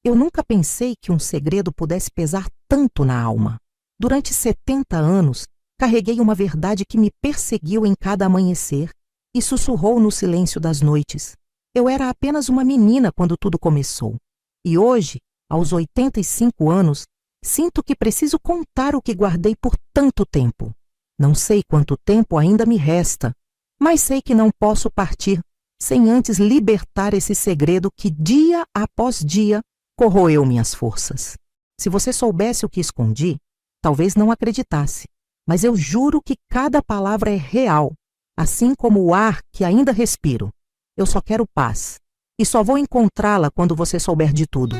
Eu nunca pensei que um segredo pudesse pesar tanto na alma. Durante 70 anos, carreguei uma verdade que me perseguiu em cada amanhecer e sussurrou no silêncio das noites. Eu era apenas uma menina quando tudo começou. E hoje, aos 85 anos, sinto que preciso contar o que guardei por tanto tempo. Não sei quanto tempo ainda me resta, mas sei que não posso partir sem antes libertar esse segredo que, dia após dia, corroeu minhas forças. Se você soubesse o que escondi, talvez não acreditasse, mas eu juro que cada palavra é real, assim como o ar que ainda respiro. Eu só quero paz, e só vou encontrá-la quando você souber de tudo.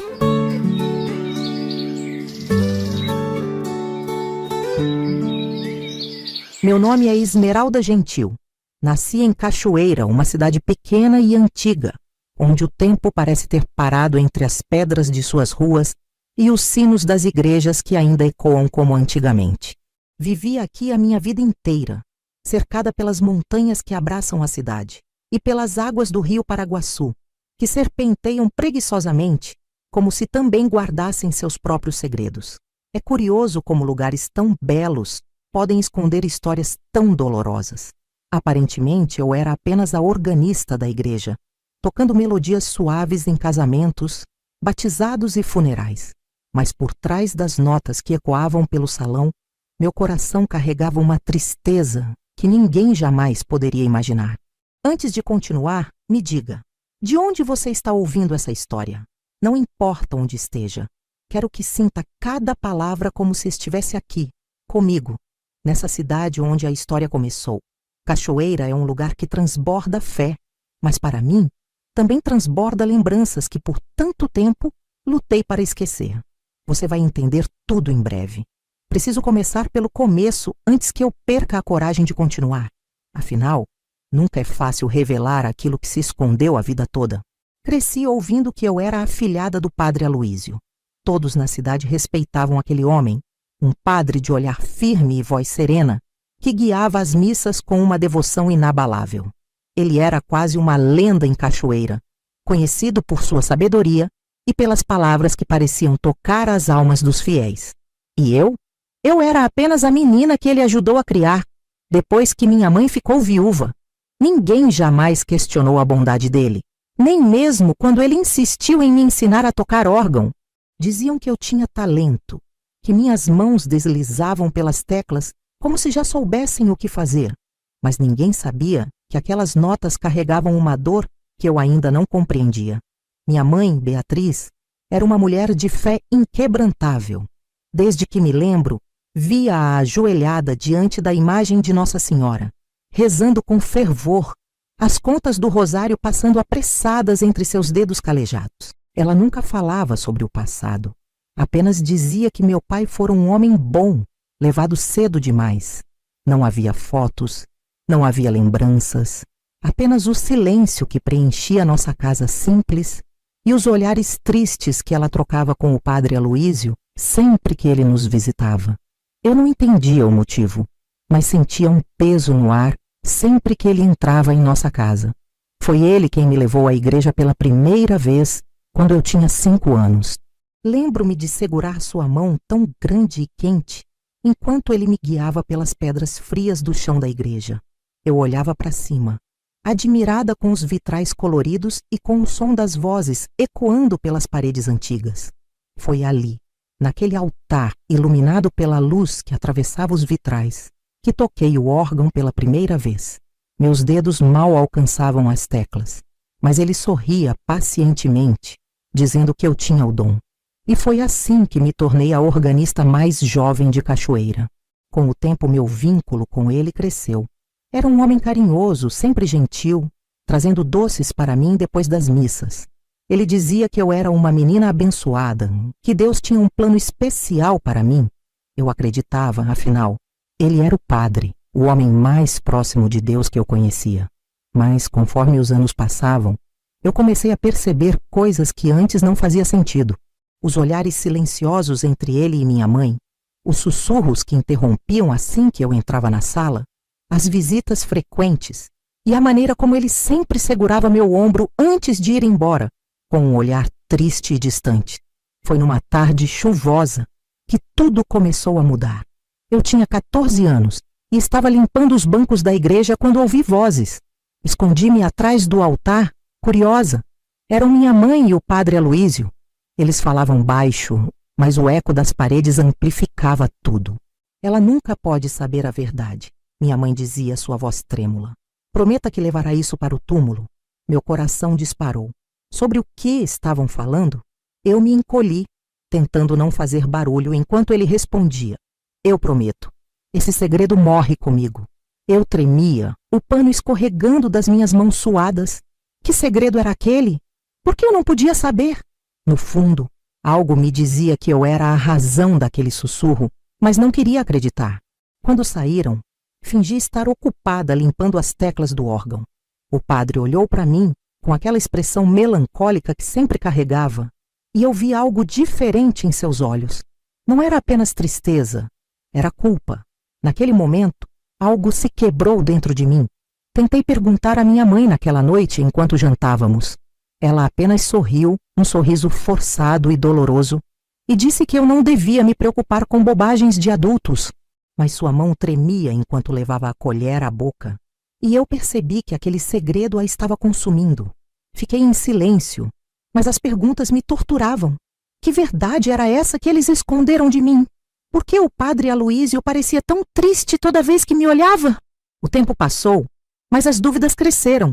Meu nome é Esmeralda Gentil. Nasci em Cachoeira, uma cidade pequena e antiga, onde o tempo parece ter parado entre as pedras de suas ruas e os sinos das igrejas que ainda ecoam como antigamente. Vivi aqui a minha vida inteira, cercada pelas montanhas que abraçam a cidade e pelas águas do rio Paraguaçu, que serpenteiam preguiçosamente, como se também guardassem seus próprios segredos. É curioso como lugares tão belos podem esconder histórias tão dolorosas. Aparentemente, eu era apenas a organista da igreja, tocando melodias suaves em casamentos, batizados e funerais. Mas por trás das notas que ecoavam pelo salão, meu coração carregava uma tristeza que ninguém jamais poderia imaginar. Antes de continuar, me diga, de onde você está ouvindo essa história? Não importa onde esteja. Quero que sinta cada palavra como se estivesse aqui, comigo, nessa cidade onde a história começou. Cachoeira é um lugar que transborda fé, mas para mim, também transborda lembranças que por tanto tempo lutei para esquecer. Você vai entender tudo em breve. Preciso começar pelo começo antes que eu perca a coragem de continuar. Afinal, nunca é fácil revelar aquilo que se escondeu a vida toda. Cresci ouvindo que eu era a afilhada do padre Aloísio. Todos na cidade respeitavam aquele homem, um padre de olhar firme e voz serena, que guiava as missas com uma devoção inabalável. Ele era quase uma lenda em Cachoeira, conhecido por sua sabedoria e pelas palavras que pareciam tocar as almas dos fiéis. E eu? Eu era apenas a menina que ele ajudou a criar, depois que minha mãe ficou viúva. Ninguém jamais questionou a bondade dele, nem mesmo quando ele insistiu em me ensinar a tocar órgão. Diziam que eu tinha talento, que minhas mãos deslizavam pelas teclas como se já soubessem o que fazer, mas ninguém sabia que aquelas notas carregavam uma dor que eu ainda não compreendia. Minha mãe, Beatriz, era uma mulher de fé inquebrantável. Desde que me lembro, via-a ajoelhada diante da imagem de Nossa Senhora, rezando com fervor, as contas do rosário passando apressadas entre seus dedos calejados. Ela nunca falava sobre o passado, apenas dizia que meu pai fora um homem bom, levado cedo demais. Não havia fotos, não havia lembranças, apenas o silêncio que preenchia nossa casa simples e os olhares tristes que ela trocava com o padre Aloísio sempre que ele nos visitava. Eu não entendia o motivo, mas sentia um peso no ar sempre que ele entrava em nossa casa. Foi ele quem me levou à igreja pela primeira vez quando eu tinha 5 anos. Lembro-me de segurar sua mão tão grande e quente enquanto ele me guiava pelas pedras frias do chão da igreja. Eu olhava para cima, admirada com os vitrais coloridos e com o som das vozes ecoando pelas paredes antigas. Foi ali, naquele altar iluminado pela luz que atravessava os vitrais, que toquei o órgão pela primeira vez. Meus dedos mal alcançavam as teclas, mas ele sorria pacientemente, dizendo que eu tinha o dom. E foi assim que me tornei a organista mais jovem de Cachoeira. Com o tempo, meu vínculo com ele cresceu. Era um homem carinhoso, sempre gentil, trazendo doces para mim depois das missas. Ele dizia que eu era uma menina abençoada, que Deus tinha um plano especial para mim. Eu acreditava, afinal, ele era o padre, o homem mais próximo de Deus que eu conhecia. Mas, conforme os anos passavam, eu comecei a perceber coisas que antes não fazia sentido. Os olhares silenciosos entre ele e minha mãe, os sussurros que interrompiam assim que eu entrava na sala, as visitas frequentes e a maneira como ele sempre segurava meu ombro antes de ir embora, com um olhar triste e distante. Foi numa tarde chuvosa que tudo começou a mudar. Eu tinha 14 anos e estava limpando os bancos da igreja quando ouvi vozes. Escondi-me atrás do altar, curiosa. Eram minha mãe e o padre Aloísio. Eles falavam baixo, mas o eco das paredes amplificava tudo. Ela nunca pode saber a verdade, minha mãe dizia, sua voz trêmula. Prometa que levará isso para o túmulo. Meu coração disparou. Sobre o que estavam falando? Eu me encolhi, tentando não fazer barulho enquanto ele respondia. Eu prometo. Esse segredo morre comigo. Eu tremia, o pano escorregando das minhas mãos suadas. Que segredo era aquele? Por que eu não podia saber? No fundo, algo me dizia que eu era a razão daquele sussurro, mas não queria acreditar. Quando saíram, fingi estar ocupada limpando as teclas do órgão. O padre olhou para mim com aquela expressão melancólica que sempre carregava, e eu vi algo diferente em seus olhos. Não era apenas tristeza, era culpa. Naquele momento, algo se quebrou dentro de mim. Tentei perguntar à minha mãe naquela noite enquanto jantávamos. Ela apenas sorriu, um sorriso forçado e doloroso, e disse que eu não devia me preocupar com bobagens de adultos. Mas sua mão tremia enquanto levava a colher à boca, e eu percebi que aquele segredo a estava consumindo. Fiquei em silêncio, mas as perguntas me torturavam. Que verdade era essa que eles esconderam de mim? Por que o padre Aloísio parecia tão triste toda vez que me olhava? O tempo passou, mas as dúvidas cresceram.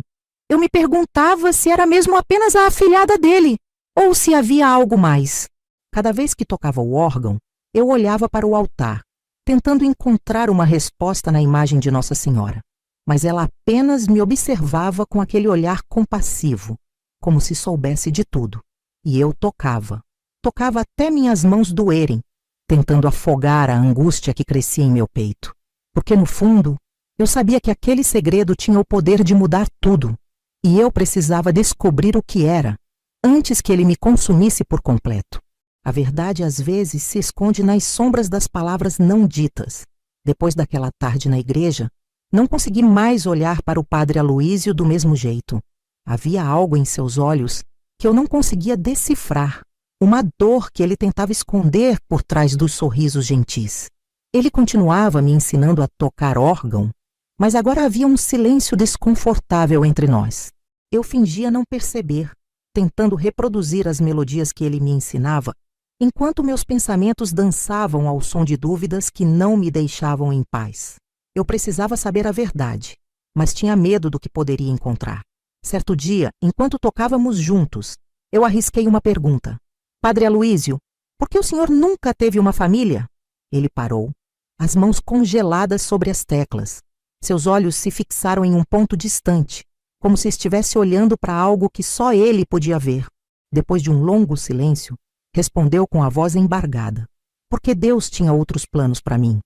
Eu me perguntava se era mesmo apenas a afilhada dele, ou se havia algo mais. Cada vez que tocava o órgão, eu olhava para o altar, tentando encontrar uma resposta na imagem de Nossa Senhora. Mas ela apenas me observava com aquele olhar compassivo, como se soubesse de tudo. E eu tocava até minhas mãos doerem, tentando afogar a angústia que crescia em meu peito. Porque, no fundo, eu sabia que aquele segredo tinha o poder de mudar tudo, e eu precisava descobrir o que era, antes que ele me consumisse por completo. A verdade, às vezes, se esconde nas sombras das palavras não ditas. Depois daquela tarde na igreja, não consegui mais olhar para o padre Aloísio do mesmo jeito. Havia algo em seus olhos que eu não conseguia decifrar, uma dor que ele tentava esconder por trás dos sorrisos gentis. Ele continuava me ensinando a tocar órgão, mas agora havia um silêncio desconfortável entre nós. Eu fingia não perceber, tentando reproduzir as melodias que ele me ensinava, enquanto meus pensamentos dançavam ao som de dúvidas que não me deixavam em paz. Eu precisava saber a verdade, mas tinha medo do que poderia encontrar. Certo dia, enquanto tocávamos juntos, eu arrisquei uma pergunta. Padre Aloísio, por que o senhor nunca teve uma família? Ele parou, as mãos congeladas sobre as teclas. Seus olhos se fixaram em um ponto distante, como se estivesse olhando para algo que só ele podia ver. Depois de um longo silêncio, respondeu com a voz embargada. Porque Deus tinha outros planos para mim.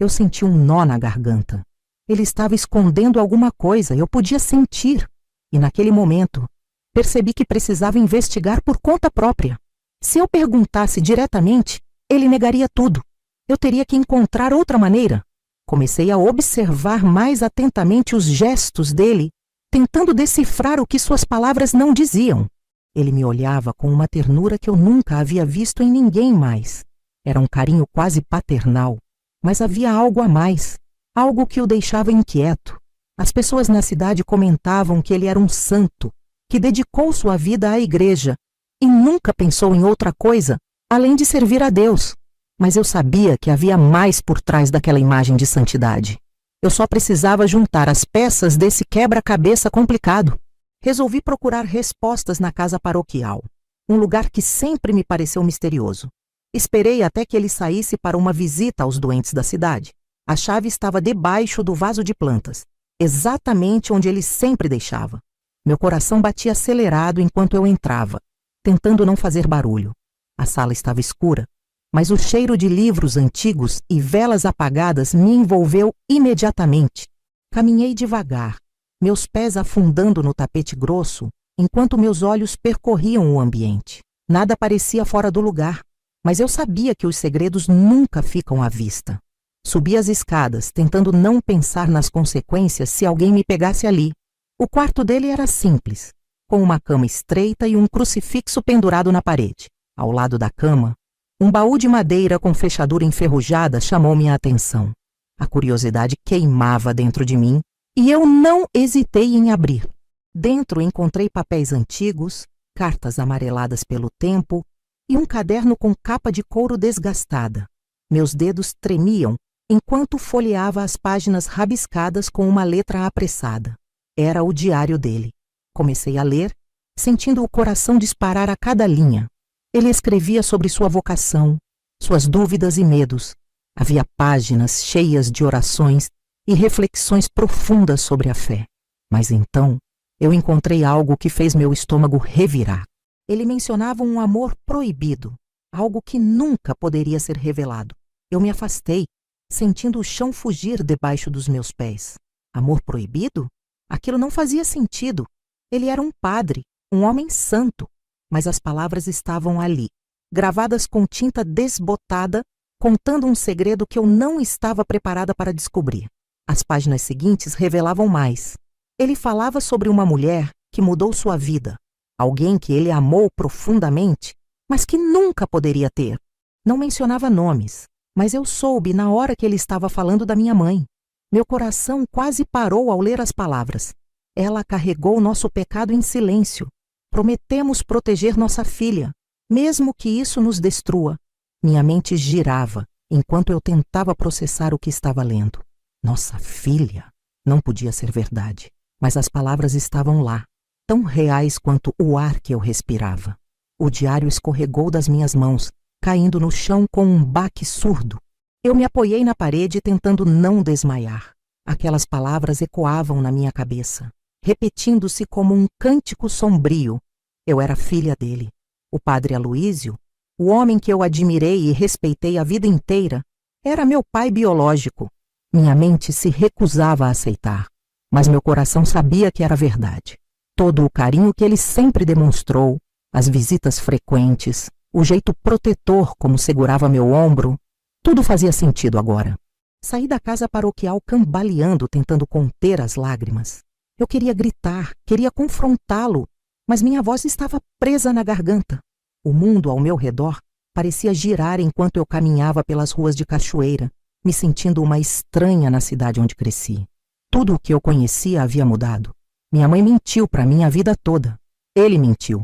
Eu senti um nó na garganta. Ele estava escondendo alguma coisa, eu podia sentir. E naquele momento, percebi que precisava investigar por conta própria. Se eu perguntasse diretamente, ele negaria tudo. Eu teria que encontrar outra maneira. Comecei a observar mais atentamente os gestos dele, tentando decifrar o que suas palavras não diziam. Ele me olhava com uma ternura que eu nunca havia visto em ninguém mais. Era um carinho quase paternal, mas havia algo a mais, algo que o deixava inquieto. As pessoas na cidade comentavam que ele era um santo, que dedicou sua vida à igreja e nunca pensou em outra coisa além de servir a Deus. Mas eu sabia que havia mais por trás daquela imagem de santidade. Eu só precisava juntar as peças desse quebra-cabeça complicado. Resolvi procurar respostas na casa paroquial, um lugar que sempre me pareceu misterioso. Esperei até que ele saísse para uma visita aos doentes da cidade. A chave estava debaixo do vaso de plantas, exatamente onde ele sempre deixava. Meu coração batia acelerado enquanto eu entrava, tentando não fazer barulho. A sala estava escura, mas o cheiro de livros antigos e velas apagadas me envolveu imediatamente. Caminhei devagar, meus pés afundando no tapete grosso, enquanto meus olhos percorriam o ambiente. Nada parecia fora do lugar, mas eu sabia que os segredos nunca ficam à vista. Subi as escadas, tentando não pensar nas consequências se alguém me pegasse ali. O quarto dele era simples, com uma cama estreita e um crucifixo pendurado na parede. Ao lado da cama, um baú de madeira com fechadura enferrujada chamou minha atenção. A curiosidade queimava dentro de mim e eu não hesitei em abrir. Dentro encontrei papéis antigos, cartas amareladas pelo tempo e um caderno com capa de couro desgastada. Meus dedos tremiam enquanto folheava as páginas rabiscadas com uma letra apressada. Era o diário dele. Comecei a ler, sentindo o coração disparar a cada linha. Ele escrevia sobre sua vocação, suas dúvidas e medos. Havia páginas cheias de orações e reflexões profundas sobre a fé. Mas então, eu encontrei algo que fez meu estômago revirar. Ele mencionava um amor proibido, algo que nunca poderia ser revelado. Eu me afastei, sentindo o chão fugir debaixo dos meus pés. Amor proibido? Aquilo não fazia sentido. Ele era um padre, um homem santo, mas as palavras estavam ali, gravadas com tinta desbotada, contando um segredo que eu não estava preparada para descobrir. As páginas seguintes revelavam mais. Ele falava sobre uma mulher que mudou sua vida, alguém que ele amou profundamente, mas que nunca poderia ter. Não mencionava nomes, mas eu soube na hora que ele estava falando da minha mãe. Meu coração quase parou ao ler as palavras. Ela carregou nosso pecado em silêncio. Prometemos proteger nossa filha, mesmo que isso nos destrua. Minha mente girava enquanto eu tentava processar o que estava lendo. Nossa filha? Não podia ser verdade, mas as palavras estavam lá, tão reais quanto o ar que eu respirava. O diário escorregou das minhas mãos, caindo no chão com um baque surdo. Eu me apoiei na parede tentando não desmaiar. Aquelas palavras ecoavam na minha cabeça, repetindo-se como um cântico sombrio. Eu era filha dele. O padre Aloísio, o homem que eu admirei e respeitei a vida inteira, era meu pai biológico. Minha mente se recusava a aceitar, mas meu coração sabia que era verdade. Todo o carinho que ele sempre demonstrou, as visitas frequentes, o jeito protetor como segurava meu ombro, tudo fazia sentido agora. Saí da casa paroquial cambaleando, tentando conter as lágrimas. Eu queria gritar, queria confrontá-lo, mas minha voz estava presa na garganta. O mundo ao meu redor parecia girar enquanto eu caminhava pelas ruas de Cachoeira, me sentindo uma estranha na cidade onde cresci. Tudo o que eu conhecia havia mudado. Minha mãe mentiu para mim a vida toda. Ele mentiu.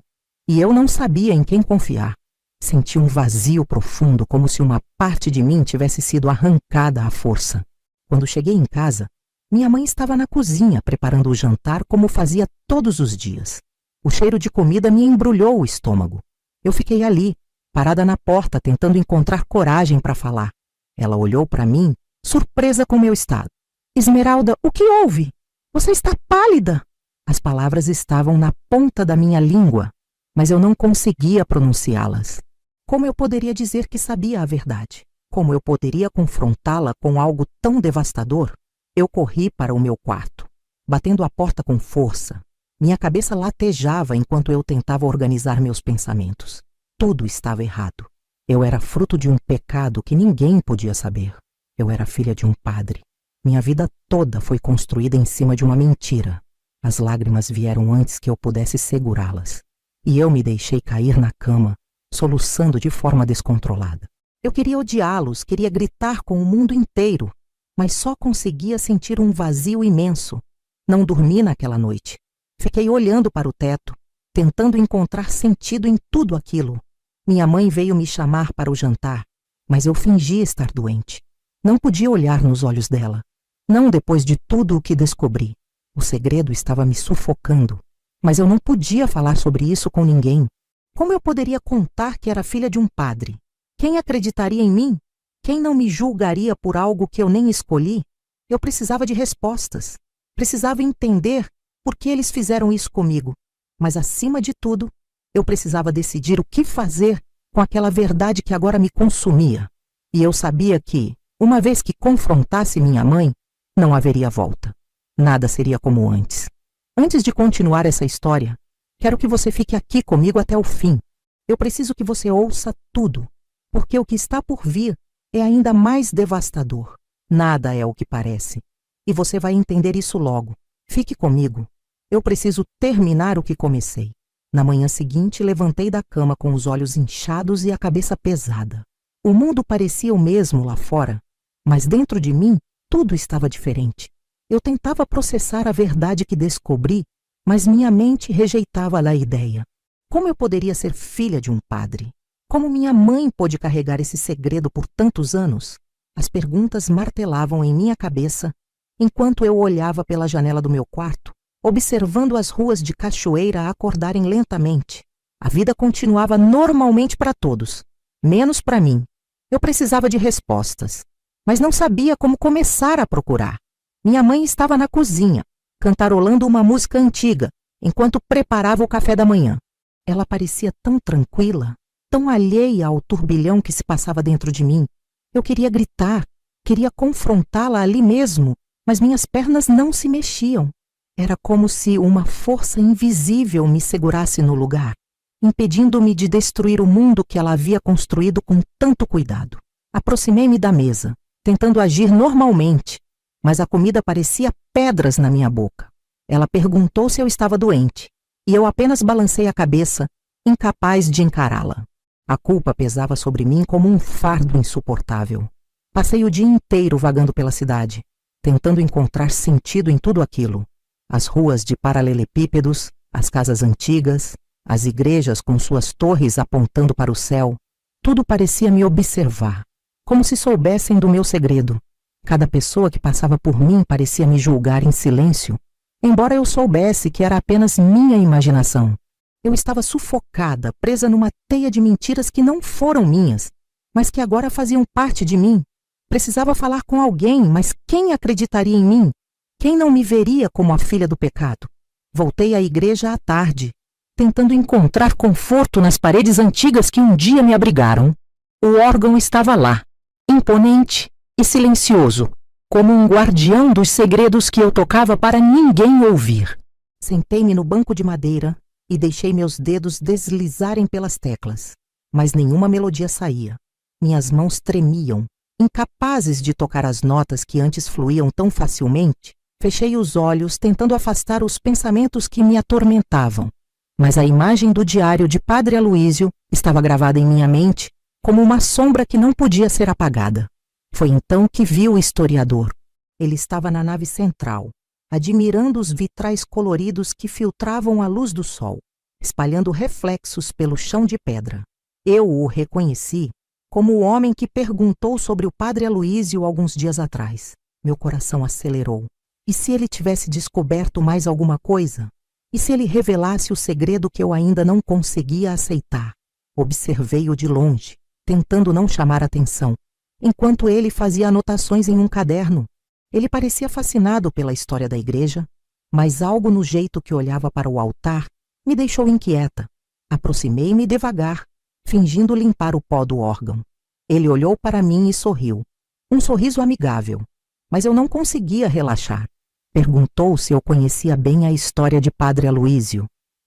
E eu não sabia em quem confiar. Senti um vazio profundo, como se uma parte de mim tivesse sido arrancada à força. Quando cheguei em casa, minha mãe estava na cozinha preparando o jantar como fazia todos os dias. O cheiro de comida me embrulhou o estômago. Eu fiquei ali, parada na porta, tentando encontrar coragem para falar. Ela olhou para mim, surpresa com meu estado. Esmeralda, o que houve? Você está pálida! As palavras estavam na ponta da minha língua, mas eu não conseguia pronunciá-las. Como eu poderia dizer que sabia a verdade? Como eu poderia confrontá-la com algo tão devastador? Eu corri para o meu quarto, batendo a porta com força. Minha cabeça latejava enquanto eu tentava organizar meus pensamentos. Tudo estava errado. Eu era fruto de um pecado que ninguém podia saber. Eu era filha de um padre. Minha vida toda foi construída em cima de uma mentira. As lágrimas vieram antes que eu pudesse segurá-las. E eu me deixei cair na cama, soluçando de forma descontrolada. Eu queria odiá-los, queria gritar com o mundo inteiro, mas só conseguia sentir um vazio imenso. Não dormi naquela noite. Fiquei olhando para o teto, tentando encontrar sentido em tudo aquilo. Minha mãe veio me chamar para o jantar, mas eu fingi estar doente. Não podia olhar nos olhos dela. Não depois de tudo o que descobri. O segredo estava me sufocando, mas eu não podia falar sobre isso com ninguém. Como eu poderia contar que era filha de um padre? Quem acreditaria em mim? Quem não me julgaria por algo que eu nem escolhi? Eu precisava de respostas. Precisava entender por que eles fizeram isso comigo. Mas, acima de tudo, eu precisava decidir o que fazer com aquela verdade que agora me consumia. E eu sabia que, uma vez que confrontasse minha mãe, não haveria volta. Nada seria como antes. Antes de continuar essa história, quero que você fique aqui comigo até o fim. Eu preciso que você ouça tudo, porque o que está por vir é ainda mais devastador. Nada é o que parece. E você vai entender isso logo. Fique comigo. Eu preciso terminar o que comecei. Na manhã seguinte, levantei da cama com os olhos inchados e a cabeça pesada. O mundo parecia o mesmo lá fora, mas dentro de mim tudo estava diferente. Eu tentava processar a verdade que descobri, mas minha mente rejeitava a ideia. Como eu poderia ser filha de um padre? Como minha mãe pôde carregar esse segredo por tantos anos? As perguntas martelavam em minha cabeça enquanto eu olhava pela janela do meu quarto, observando as ruas de Cachoeira acordarem lentamente. A vida continuava normalmente para todos, menos para mim. Eu precisava de respostas, mas não sabia como começar a procurar. Minha mãe estava na cozinha, cantarolando uma música antiga, enquanto preparava o café da manhã. Ela parecia tão tranquila, tão alheia ao turbilhão que se passava dentro de mim. Eu queria gritar, queria confrontá-la ali mesmo, mas minhas pernas não se mexiam. Era como se uma força invisível me segurasse no lugar, impedindo-me de destruir o mundo que ela havia construído com tanto cuidado. Aproximei-me da mesa, tentando agir normalmente, mas a comida parecia pedras na minha boca. Ela perguntou se eu estava doente, e eu apenas balancei a cabeça, incapaz de encará-la. A culpa pesava sobre mim como um fardo insuportável. Passei o dia inteiro vagando pela cidade, tentando encontrar sentido em tudo aquilo. As ruas de paralelepípedos, as casas antigas, as igrejas com suas torres apontando para o céu, tudo parecia me observar, como se soubessem do meu segredo. Cada pessoa que passava por mim parecia me julgar em silêncio, embora eu soubesse que era apenas minha imaginação. Eu estava sufocada, presa numa teia de mentiras que não foram minhas, mas que agora faziam parte de mim. Precisava falar com alguém, mas quem acreditaria em mim? Quem não me veria como a filha do pecado? Voltei à igreja à tarde, tentando encontrar conforto nas paredes antigas que um dia me abrigaram. O órgão estava lá, imponente e silencioso, como um guardião dos segredos que eu tocava para ninguém ouvir. Sentei-me no banco de madeira e deixei meus dedos deslizarem pelas teclas, mas nenhuma melodia saía. Minhas mãos tremiam, incapazes de tocar as notas que antes fluíam tão facilmente. Fechei os olhos, tentando afastar os pensamentos que me atormentavam, mas a imagem do diário de Padre Aloísio estava gravada em minha mente como uma sombra que não podia ser apagada. Foi então que vi o historiador. Ele estava na nave central, admirando os vitrais coloridos que filtravam a luz do sol, espalhando reflexos pelo chão de pedra. Eu o reconheci como o homem que perguntou sobre o Padre Aloísio alguns dias atrás. Meu coração acelerou. E se ele tivesse descoberto mais alguma coisa? E se ele revelasse o segredo que eu ainda não conseguia aceitar? Observei-o de longe, tentando não chamar atenção, enquanto ele fazia anotações em um caderno. Ele parecia fascinado pela história da igreja, mas algo no jeito que olhava para o altar me deixou inquieta. Aproximei-me devagar, fingindo limpar o pó do órgão. Ele olhou para mim e sorriu. Um sorriso amigável, mas eu não conseguia relaxar. Perguntou se eu conhecia bem a história de Padre Aloísio.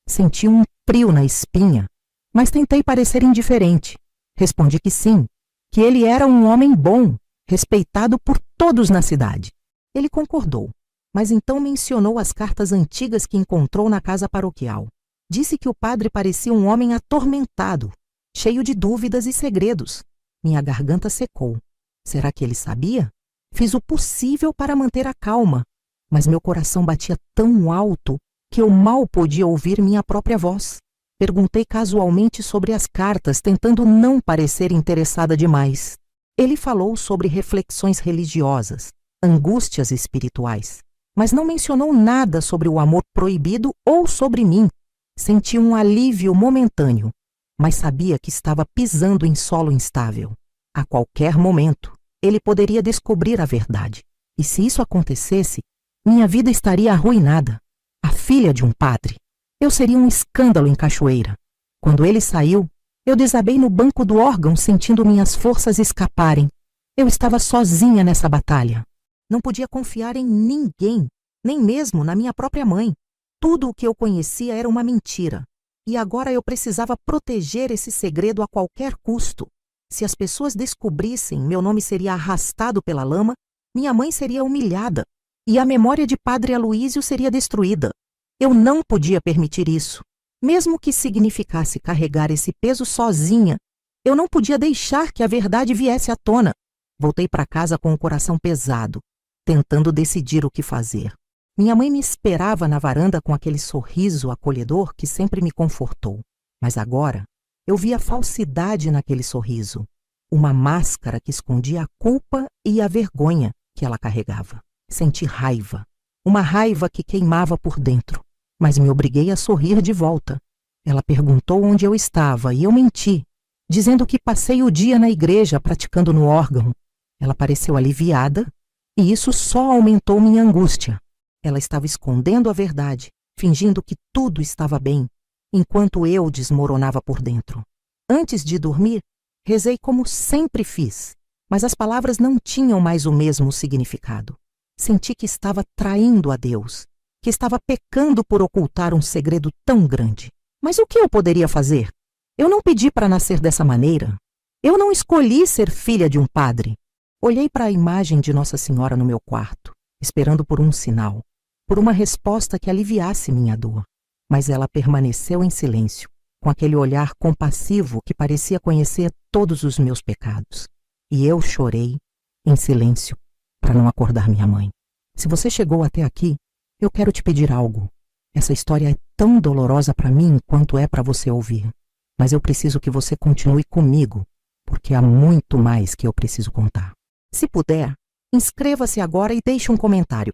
Senti um frio na espinha, mas tentei parecer indiferente. Respondi que sim, que ele era um homem bom, respeitado por todos na cidade. Ele concordou, mas então mencionou as cartas antigas que encontrou na casa paroquial. Disse que o padre parecia um homem atormentado, cheio de dúvidas e segredos. Minha garganta secou. Será que ele sabia? Fiz o possível para manter a calma, mas meu coração batia tão alto que eu mal podia ouvir minha própria voz. Perguntei casualmente sobre as cartas, tentando não parecer interessada demais. Ele falou sobre reflexões religiosas, angústias espirituais, mas não mencionou nada sobre o amor proibido ou sobre mim. Senti um alívio momentâneo, mas sabia que estava pisando em solo instável. A qualquer momento, ele poderia descobrir a verdade. E se isso acontecesse, minha vida estaria arruinada. A filha de um padre. Eu seria um escândalo em Cachoeira. Quando ele saiu, eu desabei no banco do órgão, sentindo minhas forças escaparem. Eu estava sozinha nessa batalha. Não podia confiar em ninguém, nem mesmo na minha própria mãe. Tudo o que eu conhecia era uma mentira. E agora eu precisava proteger esse segredo a qualquer custo. Se as pessoas descobrissem, meu nome seria arrastado pela lama, minha mãe seria humilhada e a memória de Padre Aloísio seria destruída. Eu não podia permitir isso. Mesmo que significasse carregar esse peso sozinha, eu não podia deixar que a verdade viesse à tona. Voltei para casa com o coração pesado, tentando decidir o que fazer. Minha mãe me esperava na varanda com aquele sorriso acolhedor que sempre me confortou. Mas agora, eu via falsidade naquele sorriso. Uma máscara que escondia a culpa e a vergonha que ela carregava. Senti raiva. Uma raiva que queimava por dentro. Mas me obriguei a sorrir de volta. Ela perguntou onde eu estava e eu menti, dizendo que passei o dia na igreja praticando no órgão. Ela pareceu aliviada e isso só aumentou minha angústia. Ela estava escondendo a verdade, fingindo que tudo estava bem, enquanto eu desmoronava por dentro. Antes de dormir, rezei como sempre fiz, mas as palavras não tinham mais o mesmo significado. Senti que estava traindo a Deus, que estava pecando por ocultar um segredo tão grande. Mas o que eu poderia fazer? Eu não pedi para nascer dessa maneira. Eu não escolhi ser filha de um padre. Olhei para a imagem de Nossa Senhora no meu quarto, esperando por um sinal, por uma resposta que aliviasse minha dor. Mas ela permaneceu em silêncio, com aquele olhar compassivo que parecia conhecer todos os meus pecados. E eu chorei, em silêncio, para não acordar minha mãe. Se você chegou até aqui, eu quero te pedir algo. Essa história é tão dolorosa para mim quanto é para você ouvir. Mas eu preciso que você continue comigo, porque há muito mais que eu preciso contar. Se puder, inscreva-se agora e deixe um comentário.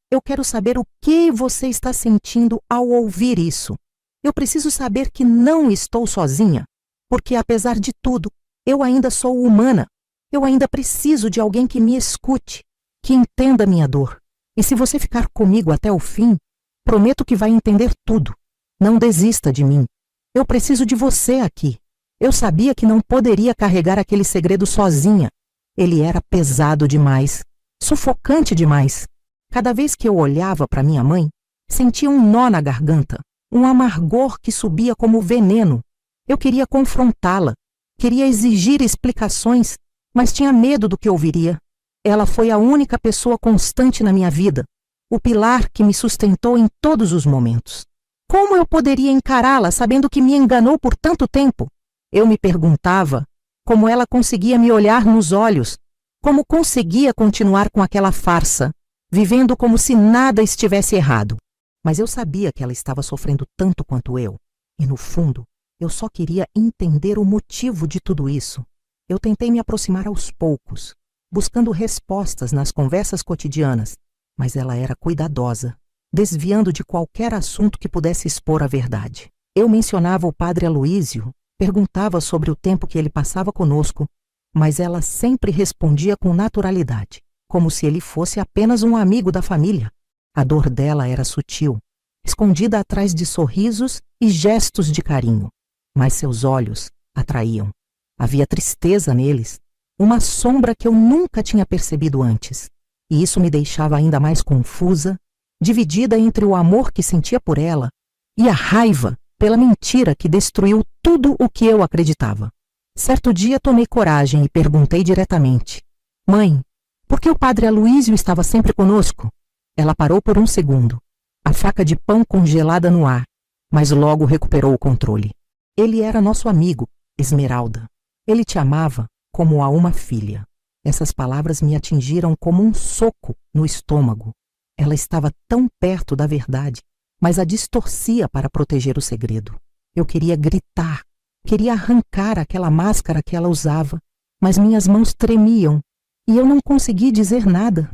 Eu quero saber o que você está sentindo ao ouvir isso. Eu preciso saber que não estou sozinha, porque apesar de tudo, eu ainda sou humana. Eu ainda preciso de alguém que me escute, que entenda minha dor. E se você ficar comigo até o fim, prometo que vai entender tudo. Não desista de mim. Eu preciso de você aqui. Eu sabia que não poderia carregar aquele segredo sozinha. Ele era pesado demais, sufocante demais. Cada vez que eu olhava para minha mãe, sentia um nó na garganta, um amargor que subia como veneno. Eu queria confrontá-la, queria exigir explicações, mas tinha medo do que ouviria. Ela foi a única pessoa constante na minha vida, o pilar que me sustentou em todos os momentos. Como eu poderia encará-la sabendo que me enganou por tanto tempo? Eu me perguntava como ela conseguia me olhar nos olhos, como conseguia continuar com aquela farsa, vivendo como se nada estivesse errado. Mas eu sabia que ela estava sofrendo tanto quanto eu, e no fundo, eu só queria entender o motivo de tudo isso. Eu tentei me aproximar aos poucos, buscando respostas nas conversas cotidianas, mas ela era cuidadosa, desviando de qualquer assunto que pudesse expor a verdade. Eu mencionava o padre Aloísio, perguntava sobre o tempo que ele passava conosco, mas ela sempre respondia com naturalidade, como se ele fosse apenas um amigo da família. A dor dela era sutil, escondida atrás de sorrisos e gestos de carinho, mas seus olhos atraíam. Havia tristeza neles, uma sombra que eu nunca tinha percebido antes, e isso me deixava ainda mais confusa, dividida entre o amor que sentia por ela e a raiva pela mentira que destruiu tudo o que eu acreditava. Certo dia tomei coragem e perguntei diretamente: Mãe, por que o padre Aloísio estava sempre conosco? Ela parou por um segundo, a faca de pão congelada no ar, mas logo recuperou o controle. Ele era nosso amigo, Esmeralda. Ele te amava como a uma filha. Essas palavras me atingiram como um soco no estômago. Ela estava tão perto da verdade, mas a distorcia para proteger o segredo. Eu queria gritar, queria arrancar aquela máscara que ela usava, mas minhas mãos tremiam e eu não consegui dizer nada.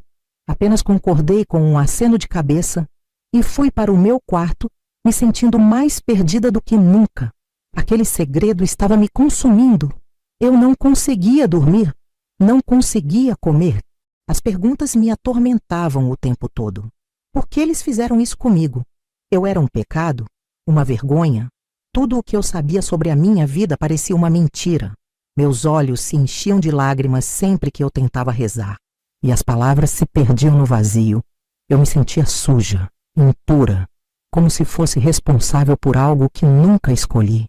Apenas concordei com um aceno de cabeça e fui para o meu quarto, me sentindo mais perdida do que nunca. Aquele segredo estava me consumindo. Eu não conseguia dormir, não conseguia comer. As perguntas me atormentavam o tempo todo. Por que eles fizeram isso comigo? Eu era um pecado? Uma vergonha? Tudo o que eu sabia sobre a minha vida parecia uma mentira. Meus olhos se enchiam de lágrimas sempre que eu tentava rezar. E as palavras se perdiam no vazio. Eu me sentia suja, impura, como se fosse responsável por algo que nunca escolhi.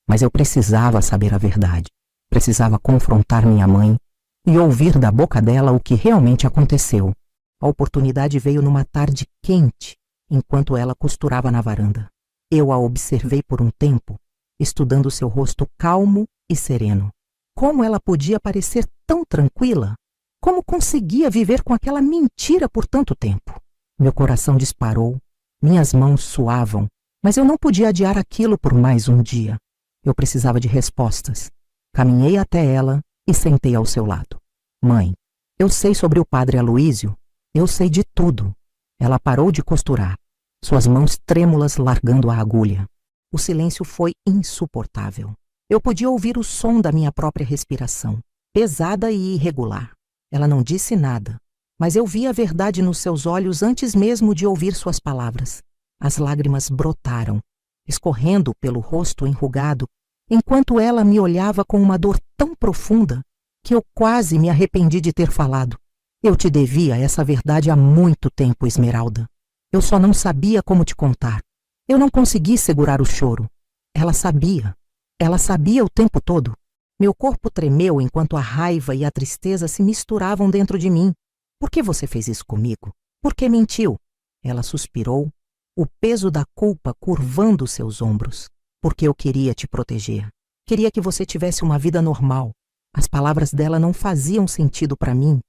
Mas eu precisava saber a verdade. Precisava confrontar minha mãe e ouvir da boca dela o que realmente aconteceu. A oportunidade veio numa tarde quente, enquanto ela costurava na varanda. Eu a observei por um tempo, estudando seu rosto calmo e sereno. Como ela podia parecer tão tranquila? Como conseguia viver com aquela mentira por tanto tempo? Meu coração disparou, minhas mãos suavam, mas eu não podia adiar aquilo por mais um dia. Eu precisava de respostas. Caminhei até ela e sentei ao seu lado. Mãe, eu sei sobre o padre Aloísio. Eu sei de tudo. Ela parou de costurar, suas mãos trêmulas largando a agulha. O silêncio foi insuportável. Eu podia ouvir o som da minha própria respiração, pesada e irregular. Ela não disse nada, mas eu vi a verdade nos seus olhos antes mesmo de ouvir suas palavras. As lágrimas brotaram, escorrendo pelo rosto enrugado, enquanto ela me olhava com uma dor tão profunda que eu quase me arrependi de ter falado. Eu te devia essa verdade há muito tempo, Esmeralda. Eu só não sabia como te contar. Eu não consegui segurar o choro. Ela sabia. Ela sabia o tempo todo. Meu corpo tremeu enquanto a raiva e a tristeza se misturavam dentro de mim. Por que você fez isso comigo? Por que mentiu? Ela suspirou, o peso da culpa curvando seus ombros. Porque eu queria te proteger. Queria que você tivesse uma vida normal. As palavras dela não faziam sentido para mim.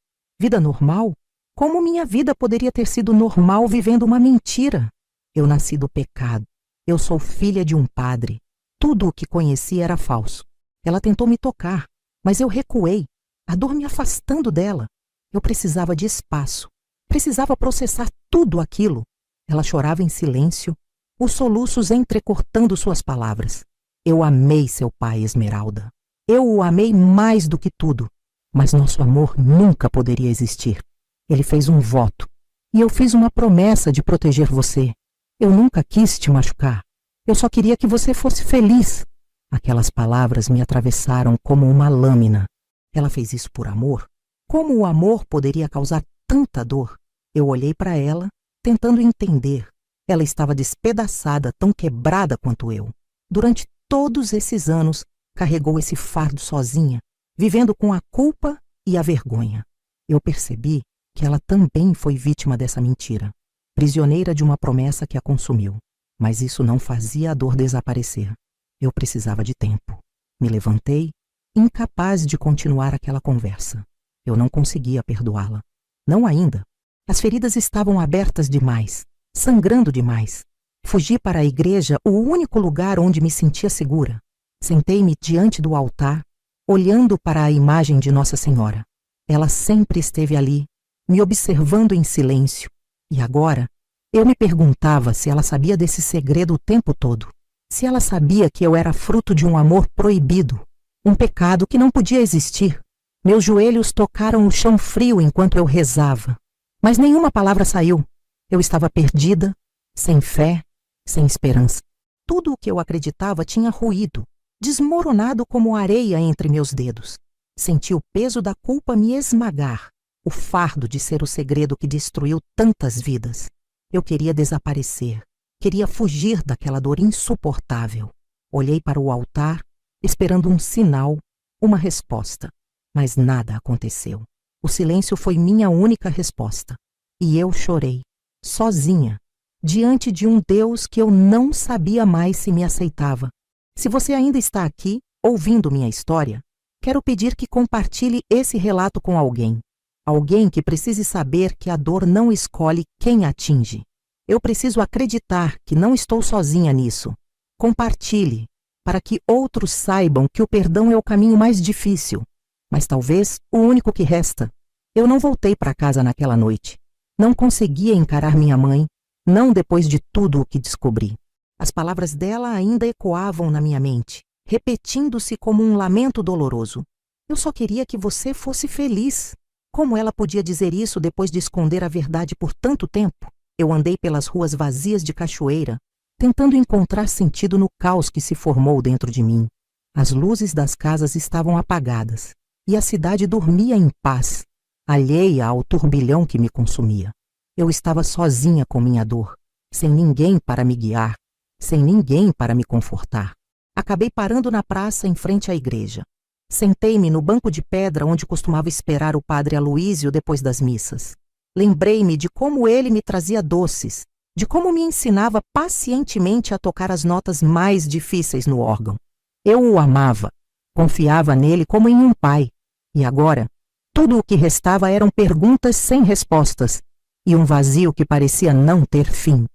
Vida normal? Como minha vida poderia ter sido normal vivendo uma mentira? Eu nasci do pecado. Eu sou filha de um padre. Tudo o que conheci era falso. Ela tentou me tocar, mas eu recuei, a dor me afastando dela. Eu precisava de espaço. Precisava processar tudo aquilo. Ela chorava em silêncio, os soluços entrecortando suas palavras. Eu amei seu pai, Esmeralda. Eu o amei mais do que tudo, mas nosso amor nunca poderia existir. Ele fez um voto, e eu fiz uma promessa de proteger você. Eu nunca quis te machucar. Eu só queria que você fosse feliz. Aquelas palavras me atravessaram como uma lâmina. Ela fez isso por amor? Como o amor poderia causar tanta dor? Eu olhei para ela, tentando entender. Ela estava despedaçada, tão quebrada quanto eu. Durante todos esses anos, carregou esse fardo sozinha, vivendo com a culpa e a vergonha. Eu percebi que ela também foi vítima dessa mentira, prisioneira de uma promessa que a consumiu. Mas isso não fazia a dor desaparecer. Eu precisava de tempo. Me levantei, incapaz de continuar aquela conversa. Eu não conseguia perdoá-la. Não ainda. As feridas estavam abertas demais, sangrando demais. Fugi para a igreja, o único lugar onde me sentia segura. Sentei-me diante do altar, olhando para a imagem de Nossa Senhora. Ela sempre esteve ali, me observando em silêncio. E agora, eu me perguntava se ela sabia desse segredo o tempo todo. Se ela sabia que eu era fruto de um amor proibido, um pecado que não podia existir. Meus joelhos tocaram o chão frio enquanto eu rezava. Mas nenhuma palavra saiu. Eu estava perdida, sem fé, sem esperança. Tudo o que eu acreditava tinha ruído, desmoronado como areia entre meus dedos. Senti o peso da culpa me esmagar, o fardo de ser o segredo que destruiu tantas vidas. Eu queria desaparecer, queria fugir daquela dor insuportável. Olhei para o altar, esperando um sinal, uma resposta. Mas nada aconteceu. O silêncio foi minha única resposta. E eu chorei, sozinha, diante de um Deus que eu não sabia mais se me aceitava. Se você ainda está aqui, ouvindo minha história, quero pedir que compartilhe esse relato com alguém. Alguém que precise saber que a dor não escolhe quem atinge. Eu preciso acreditar que não estou sozinha nisso. Compartilhe, para que outros saibam que o perdão é o caminho mais difícil, mas talvez o único que resta. Eu não voltei para casa naquela noite. Não conseguia encarar minha mãe, não depois de tudo o que descobri. As palavras dela ainda ecoavam na minha mente, repetindo-se como um lamento doloroso. Eu só queria que você fosse feliz. Como ela podia dizer isso depois de esconder a verdade por tanto tempo? Eu andei pelas ruas vazias de Cachoeira, tentando encontrar sentido no caos que se formou dentro de mim. As luzes das casas estavam apagadas, e a cidade dormia em paz, alheia ao turbilhão que me consumia. Eu estava sozinha com minha dor, sem ninguém para me guiar, sem ninguém para me confortar. Acabei parando na praça em frente à igreja. Sentei-me no banco de pedra onde costumava esperar o padre Aloísio depois das missas. Lembrei-me de como ele me trazia doces, de como me ensinava pacientemente a tocar as notas mais difíceis no órgão. Eu o amava, confiava nele como em um pai, e agora tudo o que restava eram perguntas sem respostas e um vazio que parecia não ter fim.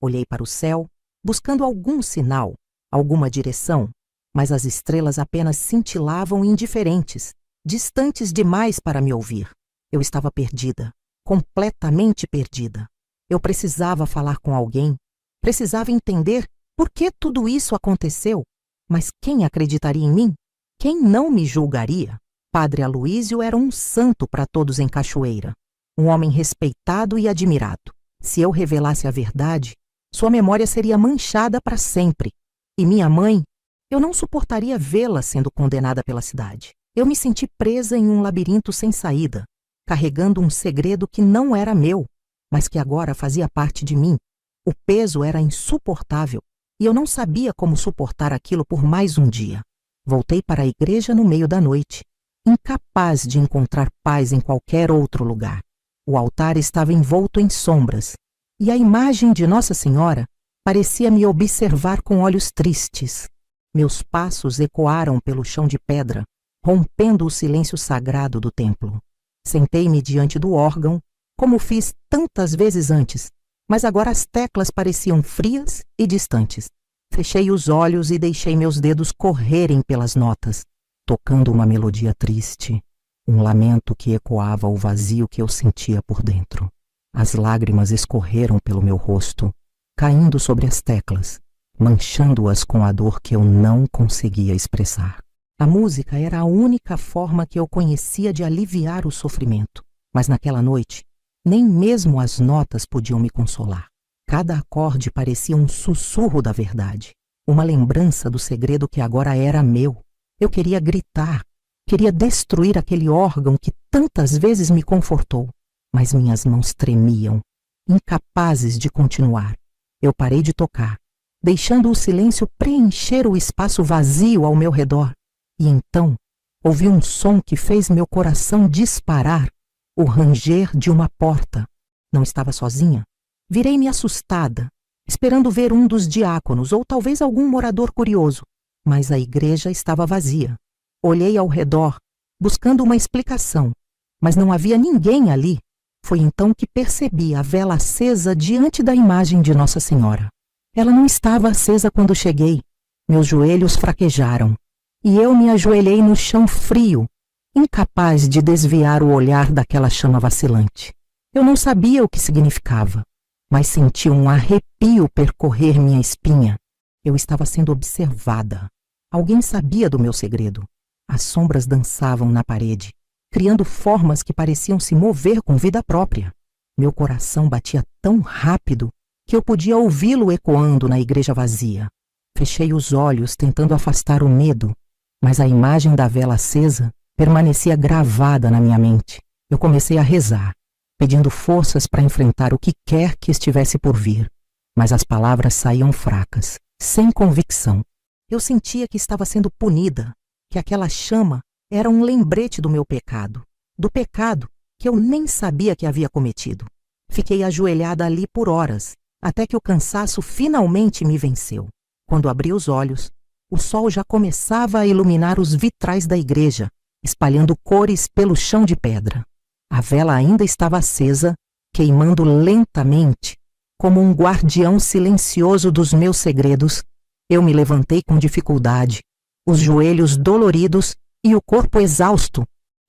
Olhei para o céu, buscando algum sinal, alguma direção, mas as estrelas apenas cintilavam indiferentes, distantes demais para me ouvir. Eu estava perdida, completamente perdida. Eu precisava falar com alguém, precisava entender por que tudo isso aconteceu. Mas quem acreditaria em mim? Quem não me julgaria? Padre Aloísio era um santo para todos em Cachoeira, um homem respeitado e admirado. Se eu revelasse a verdade, sua memória seria manchada para sempre. E minha mãe, eu não suportaria vê-la sendo condenada pela cidade. Eu me senti presa em um labirinto sem saída, carregando um segredo que não era meu, mas que agora fazia parte de mim. O peso era insuportável e eu não sabia como suportar aquilo por mais um dia. Voltei para a igreja no meio da noite, incapaz de encontrar paz em qualquer outro lugar. O altar estava envolto em sombras e a imagem de Nossa Senhora parecia me observar com olhos tristes. Meus passos ecoaram pelo chão de pedra, rompendo o silêncio sagrado do templo. Sentei-me diante do órgão, como fiz tantas vezes antes, mas agora as teclas pareciam frias e distantes. Fechei os olhos e deixei meus dedos correrem pelas notas, tocando uma melodia triste, um lamento que ecoava o vazio que eu sentia por dentro. As lágrimas escorreram pelo meu rosto, caindo sobre as teclas, manchando-as com a dor que eu não conseguia expressar. A música era a única forma que eu conhecia de aliviar o sofrimento, mas naquela noite, nem mesmo as notas podiam me consolar. Cada acorde parecia um sussurro da verdade, uma lembrança do segredo que agora era meu. Eu queria gritar, queria destruir aquele órgão que tantas vezes me confortou, mas minhas mãos tremiam, incapazes de continuar. Eu parei de tocar, deixando o silêncio preencher o espaço vazio ao meu redor. E então, ouvi um som que fez meu coração disparar, o ranger de uma porta. Não estava sozinha. Virei-me assustada, esperando ver um dos diáconos ou talvez algum morador curioso, mas a igreja estava vazia. Olhei ao redor, buscando uma explicação, mas não havia ninguém ali. Foi então que percebi a vela acesa diante da imagem de Nossa Senhora. Ela não estava acesa quando cheguei. Meus joelhos fraquejaram e eu me ajoelhei no chão frio, incapaz de desviar o olhar daquela chama vacilante. Eu não sabia o que significava, mas senti um arrepio percorrer minha espinha. Eu estava sendo observada. Alguém sabia do meu segredo. As sombras dançavam na parede, criando formas que pareciam se mover com vida própria. Meu coração batia tão rápido que eu podia ouvi-lo ecoando na igreja vazia. Fechei os olhos tentando afastar o medo, mas a imagem da vela acesa permanecia gravada na minha mente. Eu comecei a rezar, pedindo forças para enfrentar o que quer que estivesse por vir, mas as palavras saíam fracas, sem convicção. Eu sentia que estava sendo punida, que aquela chama era um lembrete do meu pecado, do pecado que eu nem sabia que havia cometido. Fiquei ajoelhada ali por horas, até que o cansaço finalmente me venceu. Quando abri os olhos, o sol já começava a iluminar os vitrais da igreja, espalhando cores pelo chão de pedra. A vela ainda estava acesa, queimando lentamente, como um guardião silencioso dos meus segredos. Eu me levantei com dificuldade, os joelhos doloridos e o corpo exausto.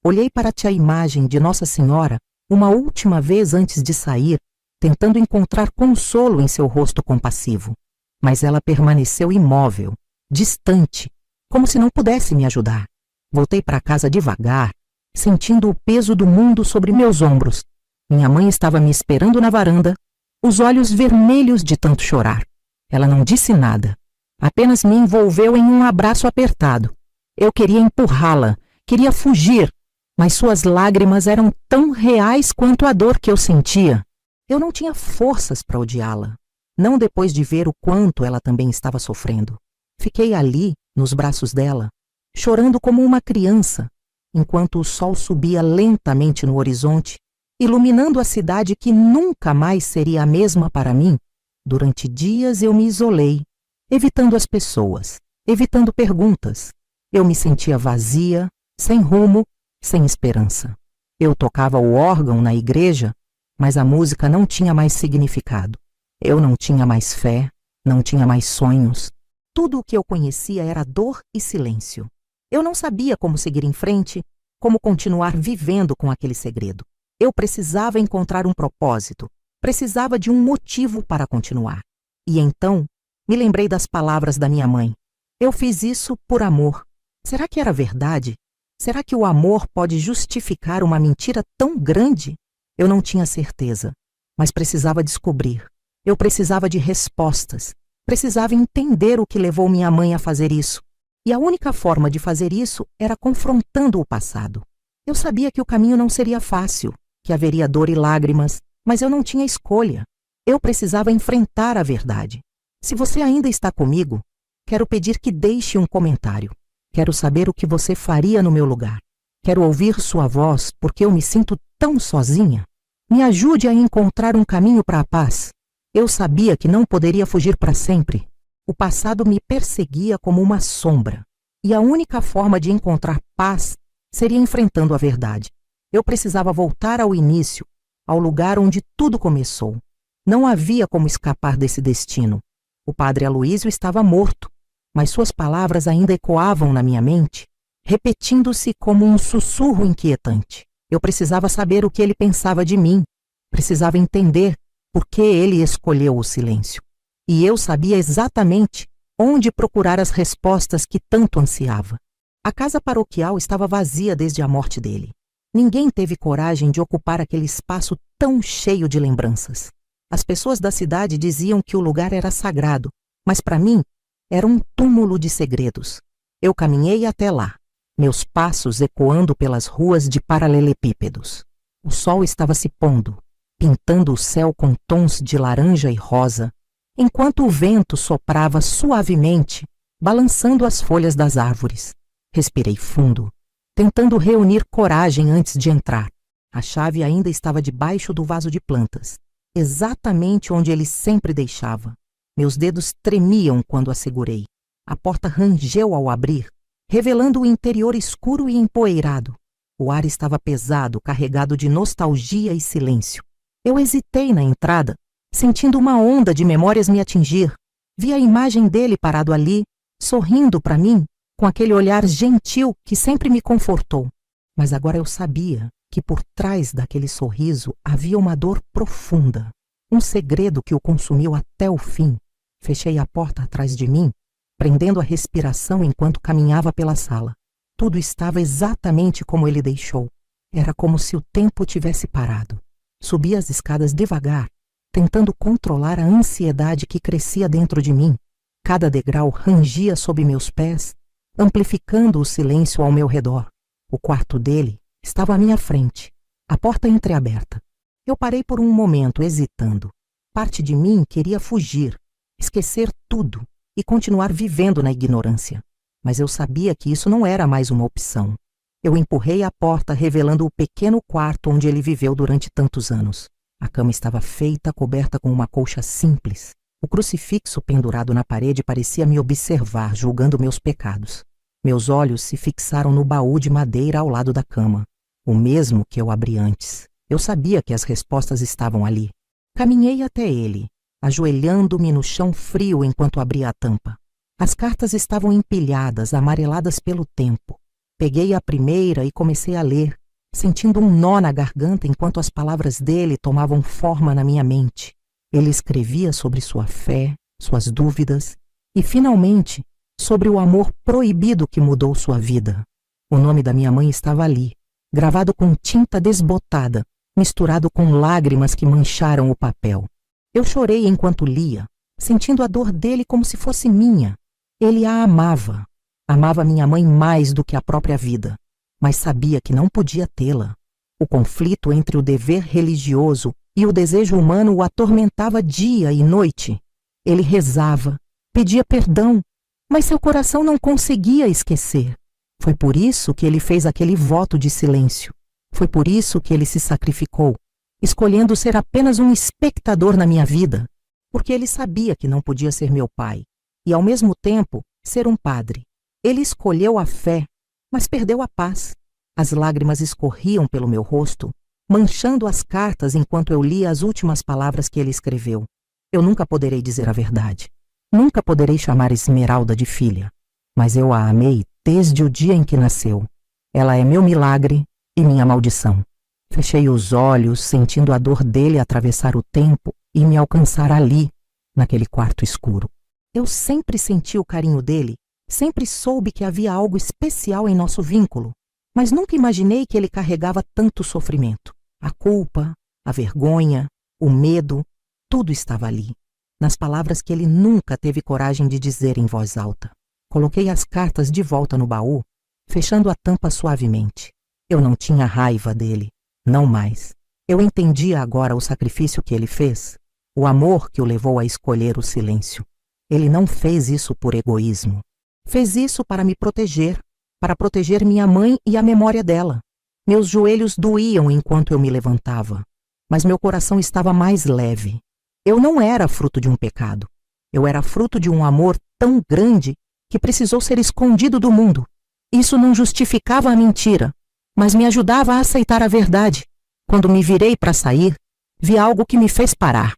Olhei para a imagem de Nossa Senhora uma última vez antes de sair, tentando encontrar consolo em seu rosto compassivo. Mas ela permaneceu imóvel, distante, como se não pudesse me ajudar. Voltei para casa devagar, sentindo o peso do mundo sobre meus ombros. Minha mãe estava me esperando na varanda, os olhos vermelhos de tanto chorar. Ela não disse nada, apenas me envolveu em um abraço apertado. Eu queria empurrá-la, queria fugir, mas suas lágrimas eram tão reais quanto a dor que eu sentia. Eu não tinha forças para odiá-la, não depois de ver o quanto ela também estava sofrendo. Fiquei ali, nos braços dela, chorando como uma criança, enquanto o sol subia lentamente no horizonte, iluminando a cidade que nunca mais seria a mesma para mim Durante dias eu me isolei, evitando as pessoas, evitando perguntas. Eu me sentia vazia, sem rumo, sem esperança. Eu tocava o órgão na igreja, mas a música não tinha mais significado. Eu não tinha mais fé, não tinha mais sonhos. Tudo o que eu conhecia era dor e silêncio. Eu não sabia como seguir em frente, como continuar vivendo com aquele segredo. Eu precisava encontrar um propósito, precisava de um motivo para continuar. E então, me lembrei das palavras da minha mãe. Eu fiz isso por amor. Será que era verdade? Será que o amor pode justificar uma mentira tão grande? Eu não tinha certeza, mas precisava descobrir. Eu precisava de respostas. Precisava entender o que levou minha mãe a fazer isso. E a única forma de fazer isso era confrontando o passado. Eu sabia que o caminho não seria fácil, que haveria dor e lágrimas, mas eu não tinha escolha. Eu precisava enfrentar a verdade. Se você ainda está comigo, quero pedir que deixe um comentário. Quero saber o que você faria no meu lugar. Quero ouvir sua voz porque eu me sinto tão sozinha. Me ajude a encontrar um caminho para a paz. Eu sabia que não poderia fugir para sempre. O passado me perseguia como uma sombra. E a única forma de encontrar paz seria enfrentando a verdade. Eu precisava voltar ao início, ao lugar onde tudo começou. Não havia como escapar desse destino. O padre Aloísio estava morto, mas suas palavras ainda ecoavam na minha mente, repetindo-se como um sussurro inquietante. Eu precisava saber o que ele pensava de mim. Precisava entender por que ele escolheu o silêncio. E eu sabia exatamente onde procurar as respostas que tanto ansiava. A casa paroquial estava vazia desde a morte dele. Ninguém teve coragem de ocupar aquele espaço tão cheio de lembranças. As pessoas da cidade diziam que o lugar era sagrado, mas para mim era um túmulo de segredos. Eu caminhei até lá, meus passos ecoando pelas ruas de paralelepípedos. O sol estava se pondo, pintando o céu com tons de laranja e rosa, enquanto o vento soprava suavemente, balançando as folhas das árvores. Respirei fundo, tentando reunir coragem antes de entrar. A chave ainda estava debaixo do vaso de plantas, exatamente onde ele sempre deixava. Meus dedos tremiam quando a segurei. A porta rangeu ao abrir, revelando o interior escuro e empoeirado. O ar estava pesado, carregado de nostalgia e silêncio. Eu hesitei na entrada, sentindo uma onda de memórias me atingir. Vi a imagem dele parado ali, sorrindo para mim, com aquele olhar gentil que sempre me confortou. Mas agora eu sabia que por trás daquele sorriso havia uma dor profunda, um segredo que o consumiu até o fim. Fechei a porta atrás de mim, prendendo a respiração enquanto caminhava pela sala. Tudo estava exatamente como ele deixou. Era como se o tempo tivesse parado. Subi as escadas devagar, tentando controlar a ansiedade que crescia dentro de mim. Cada degrau rangia sob meus pés, amplificando o silêncio ao meu redor. O quarto dele estava à minha frente, a porta entreaberta. Eu parei por um momento, hesitando. Parte de mim queria fugir, esquecer tudo e continuar vivendo na ignorância. Mas eu sabia que isso não era mais uma opção. Eu empurrei a porta, revelando o pequeno quarto onde ele viveu durante tantos anos. A cama estava feita, coberta com uma colcha simples. O crucifixo pendurado na parede parecia me observar, julgando meus pecados. Meus olhos se fixaram no baú de madeira ao lado da cama, o mesmo que eu abri antes. Eu sabia que as respostas estavam ali. Caminhei até ele, ajoelhando-me no chão frio enquanto abria a tampa. As cartas estavam empilhadas, amareladas pelo tempo. Peguei a primeira e comecei a ler, sentindo um nó na garganta enquanto as palavras dele tomavam forma na minha mente. Ele escrevia sobre sua fé, suas dúvidas e, finalmente, sobre o amor proibido que mudou sua vida. O nome da minha mãe estava ali, gravado com tinta desbotada, misturado com lágrimas que mancharam o papel. Eu chorei enquanto lia, sentindo a dor dele como se fosse minha. Ele a amava. Amava minha mãe mais do que a própria vida, mas sabia que não podia tê-la. O conflito entre o dever religioso e o desejo humano o atormentava dia e noite. Ele rezava, pedia perdão, mas seu coração não conseguia esquecer. Foi por isso que ele fez aquele voto de silêncio. Foi por isso que ele se sacrificou, escolhendo ser apenas um espectador na minha vida. porque ele sabia que não podia ser meu pai e, ao mesmo tempo, ser um padre. Ele escolheu a fé, mas perdeu a paz. As lágrimas escorriam pelo meu rosto, manchando as cartas enquanto eu lia as últimas palavras que ele escreveu. Eu nunca poderei dizer a verdade. Nunca poderei chamar Esmeralda de filha, mas eu a amei desde o dia em que nasceu. Ela é meu milagre e minha maldição. Fechei os olhos, sentindo a dor dele atravessar o tempo e me alcançar ali, naquele quarto escuro. Eu sempre senti o carinho dele, sempre soube que havia algo especial em nosso vínculo, mas nunca imaginei que ele carregava tanto sofrimento. A culpa, a vergonha, o medo, tudo estava ali, nas palavras que ele nunca teve coragem de dizer em voz alta. Coloquei as cartas de volta no baú, fechando a tampa suavemente. Eu não tinha raiva dele, não mais. Eu entendia agora o sacrifício que ele fez, o amor que o levou a escolher o silêncio. Ele não fez isso por egoísmo. Fez isso para me proteger, para proteger minha mãe e a memória dela. Meus joelhos doíam enquanto eu me levantava, mas meu coração estava mais leve. Eu não era fruto de um pecado. Eu era fruto de um amor tão grande que precisou ser escondido do mundo. Isso não justificava a mentira, mas me ajudava a aceitar a verdade. Quando me virei para sair, vi algo que me fez parar.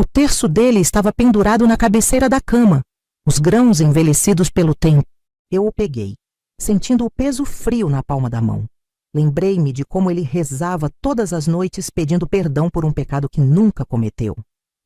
O terço dele estava pendurado na cabeceira da cama, os grãos envelhecidos pelo tempo. Eu o peguei, sentindo o peso frio na palma da mão. Lembrei-me de como ele rezava todas as noites pedindo perdão por um pecado que nunca cometeu.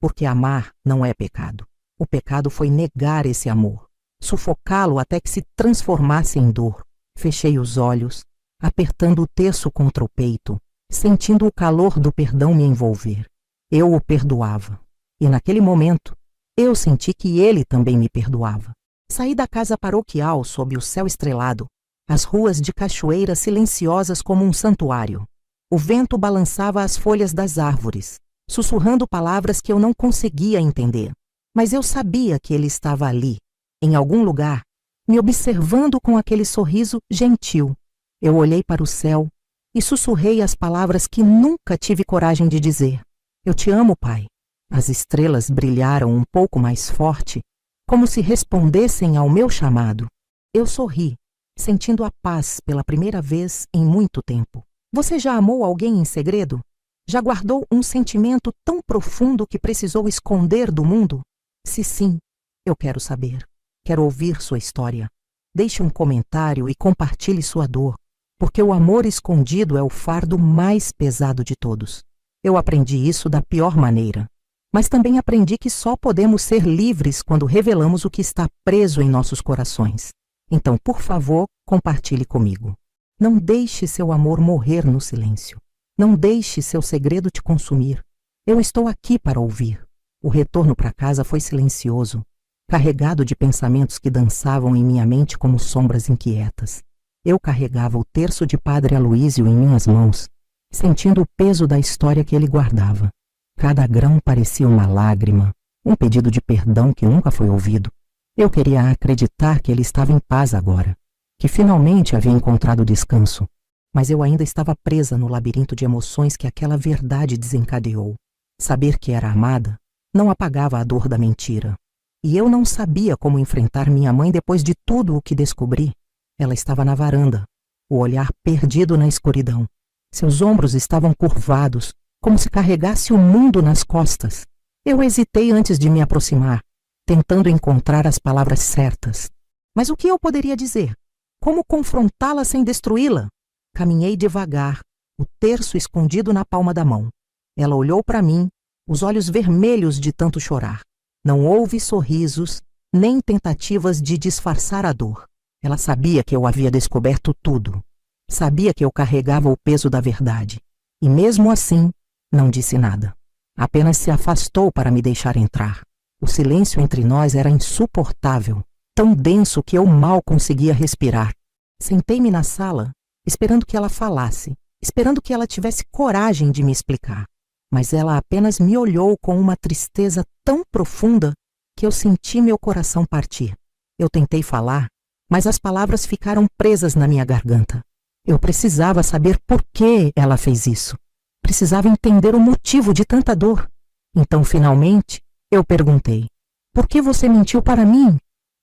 Porque amar não é pecado. O pecado foi negar esse amor, sufocá-lo até que se transformasse em dor. Fechei os olhos, apertando o terço contra o peito, sentindo o calor do perdão me envolver. Eu o perdoava. E naquele momento, eu senti que ele também me perdoava. Saí da casa paroquial sob o céu estrelado, as ruas de Cachoeira silenciosas como um santuário. O vento balançava as folhas das árvores, sussurrando palavras que eu não conseguia entender. Mas eu sabia que ele estava ali, em algum lugar, me observando com aquele sorriso gentil. Eu olhei para o céu e sussurrei as palavras que nunca tive coragem de dizer. Eu te amo, pai. As estrelas brilharam um pouco mais forte, como se respondessem ao meu chamado. Eu sorri, sentindo a paz pela primeira vez em muito tempo. Você já amou alguém em segredo? Já guardou um sentimento tão profundo que precisou esconder do mundo? Se sim, eu quero saber. Quero ouvir sua história. Deixe um comentário e compartilhe sua dor, porque o amor escondido é o fardo mais pesado de todos. Eu aprendi isso da pior maneira, mas também aprendi que só podemos ser livres quando revelamos o que está preso em nossos corações. Então, por favor, compartilhe comigo. Não deixe seu amor morrer no silêncio. Não deixe seu segredo te consumir. Eu estou aqui para ouvir. O retorno para casa foi silencioso, carregado de pensamentos que dançavam em minha mente como sombras inquietas. Eu carregava o terço de Padre Aloísio em minhas mãos, sentindo o peso da história que ele guardava. Cada grão parecia uma lágrima, um pedido de perdão que nunca foi ouvido. Eu queria acreditar que ele estava em paz agora, que finalmente havia encontrado descanso, mas eu ainda estava presa no labirinto de emoções que aquela verdade desencadeou. Saber que era amada não apagava a dor da mentira. E eu não sabia como enfrentar minha mãe depois de tudo o que descobri. Ela estava na varanda, o olhar perdido na escuridão. Seus ombros estavam curvados, como se carregasse o mundo nas costas. Eu hesitei antes de me aproximar, tentando encontrar as palavras certas. Mas o que eu poderia dizer? Como confrontá-la sem destruí-la? Caminhei devagar, o terço escondido na palma da mão. Ela olhou para mim, os olhos vermelhos de tanto chorar. Não houve sorrisos, nem tentativas de disfarçar a dor. Ela sabia que eu havia descoberto tudo. Sabia que eu carregava o peso da verdade. E mesmo assim, não disse nada. Apenas se afastou para me deixar entrar. O silêncio entre nós era insuportável, tão denso que eu mal conseguia respirar. Sentei-me na sala, esperando que ela falasse, esperando que ela tivesse coragem de me explicar. Mas ela apenas me olhou com uma tristeza tão profunda que eu senti meu coração partir. Eu tentei falar, mas as palavras ficaram presas na minha garganta. Eu precisava saber por que ela fez isso. Precisava entender o motivo de tanta dor. Então, finalmente, Eu perguntei. Por que você mentiu para mim?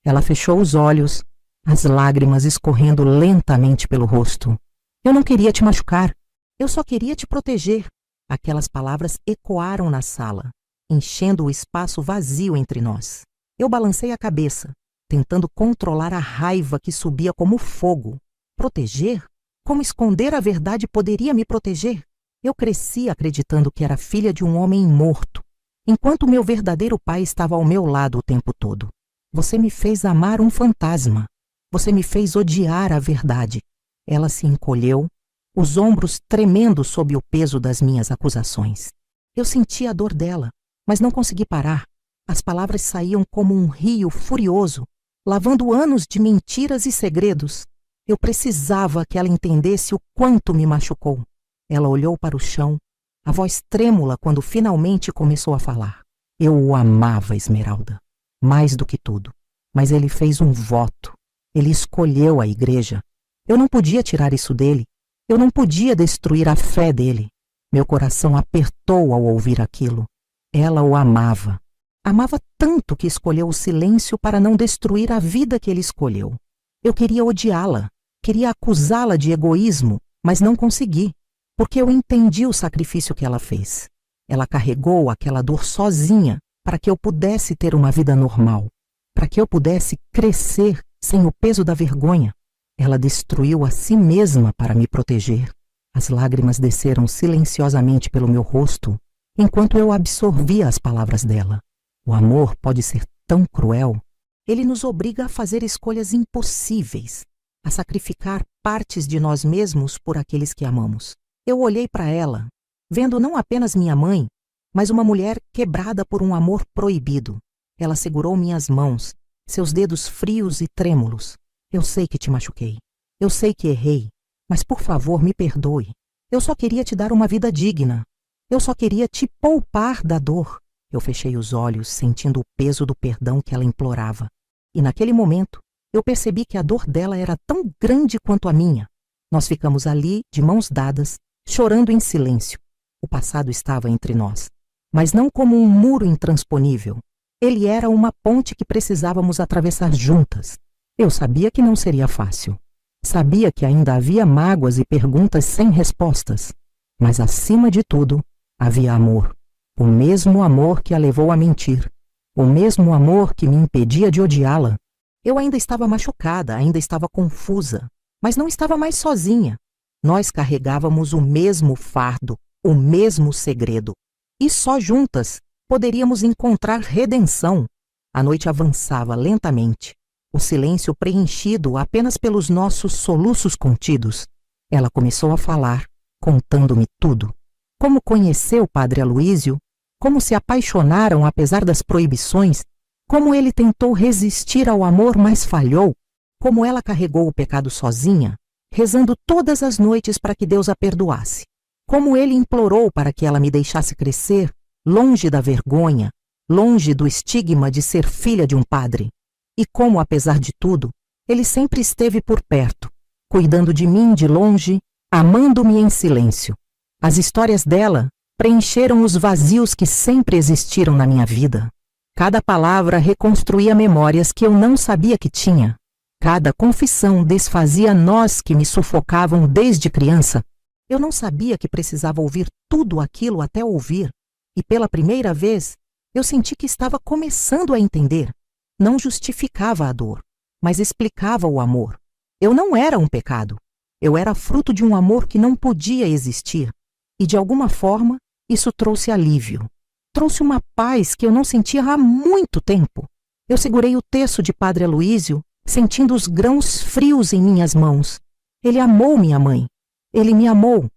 Ela fechou os olhos, as lágrimas escorrendo lentamente pelo rosto. Eu não queria te machucar. Eu só queria te proteger. Aquelas palavras ecoaram na sala, enchendo o espaço vazio entre nós. Eu balancei a cabeça, tentando controlar a raiva que subia como fogo. Proteger? Como esconder a verdade poderia me proteger? Eu cresci acreditando que era filha de um homem morto, enquanto meu verdadeiro pai estava ao meu lado o tempo todo. Você me fez amar um fantasma. Você me fez odiar a verdade. Ela se encolheu, os ombros tremendo sob o peso das minhas acusações. Eu senti a dor dela, mas não consegui parar. As palavras saíam como um rio furioso, lavando anos de mentiras e segredos. Eu precisava que ela entendesse o quanto me machucou. Ela olhou para o chão, a voz trêmula quando finalmente começou a falar. Eu o amava, Esmeralda, mais do que tudo. Mas ele fez um voto. Ele escolheu a igreja. Eu não podia tirar isso dele. Eu não podia destruir a fé dele. Meu coração apertou ao ouvir aquilo. Ela o amava. Amava tanto que escolheu o silêncio para não destruir a vida que ele escolheu. Eu queria odiá-la, queria acusá-la de egoísmo, mas não consegui, porque eu entendi o sacrifício que ela fez. Ela carregou aquela dor sozinha para que eu pudesse ter uma vida normal, para que eu pudesse crescer sem o peso da vergonha. Ela destruiu a si mesma para me proteger. As lágrimas desceram silenciosamente pelo meu rosto, enquanto eu absorvia as palavras dela. O amor pode ser tão cruel. Ele nos obriga a fazer escolhas impossíveis, a sacrificar partes de nós mesmos por aqueles que amamos. Eu olhei para ela, vendo não apenas minha mãe, mas uma mulher quebrada por um amor proibido. Ela segurou minhas mãos, seus dedos frios e trêmulos. Eu sei que te machuquei. Eu sei que errei. Mas, por favor, me perdoe. Eu só queria te dar uma vida digna. Eu só queria te poupar da dor. Eu fechei os olhos, sentindo o peso do perdão que ela implorava. E naquele momento, eu percebi que a dor dela era tão grande quanto a minha. Nós ficamos ali, de mãos dadas, chorando em silêncio. O passado estava entre nós, mas não como um muro intransponível. Ele era uma ponte que precisávamos atravessar juntas. Eu sabia que não seria fácil. Sabia que ainda havia mágoas e perguntas sem respostas. Mas, acima de tudo, havia amor. O mesmo amor que a levou a mentir. O mesmo amor que me impedia de odiá-la. Eu ainda estava machucada, ainda estava confusa, mas não estava mais sozinha. Nós carregávamos o mesmo fardo, o mesmo segredo. E só juntas poderíamos encontrar redenção. A noite avançava lentamente. O silêncio preenchido apenas pelos nossos soluços contidos. Ela começou a falar, contando-me tudo. Como conheceu Padre Aloísio, como se apaixonaram apesar das proibições, como ele tentou resistir ao amor, mas falhou, como ela carregou o pecado sozinha, rezando todas as noites para que Deus a perdoasse, como ele implorou para que ela me deixasse crescer, longe da vergonha, longe do estigma de ser filha de um padre. E como, apesar de tudo, ele sempre esteve por perto, cuidando de mim de longe, amando-me em silêncio. As histórias dela preencheram os vazios que sempre existiram na minha vida. Cada palavra reconstruía memórias que eu não sabia que tinha. Cada confissão desfazia nós que me sufocavam desde criança. Eu não sabia que precisava ouvir tudo aquilo até ouvir. E pela primeira vez, eu senti que estava começando a entender. Não justificava a dor, mas explicava o amor. Eu não era um pecado. Eu era fruto de um amor que não podia existir. E, de alguma forma, isso trouxe alívio. Trouxe uma paz que eu não sentia há muito tempo. Eu segurei o terço de Padre Aloísio, sentindo os grãos frios em minhas mãos. Ele amou minha mãe. Ele me amou.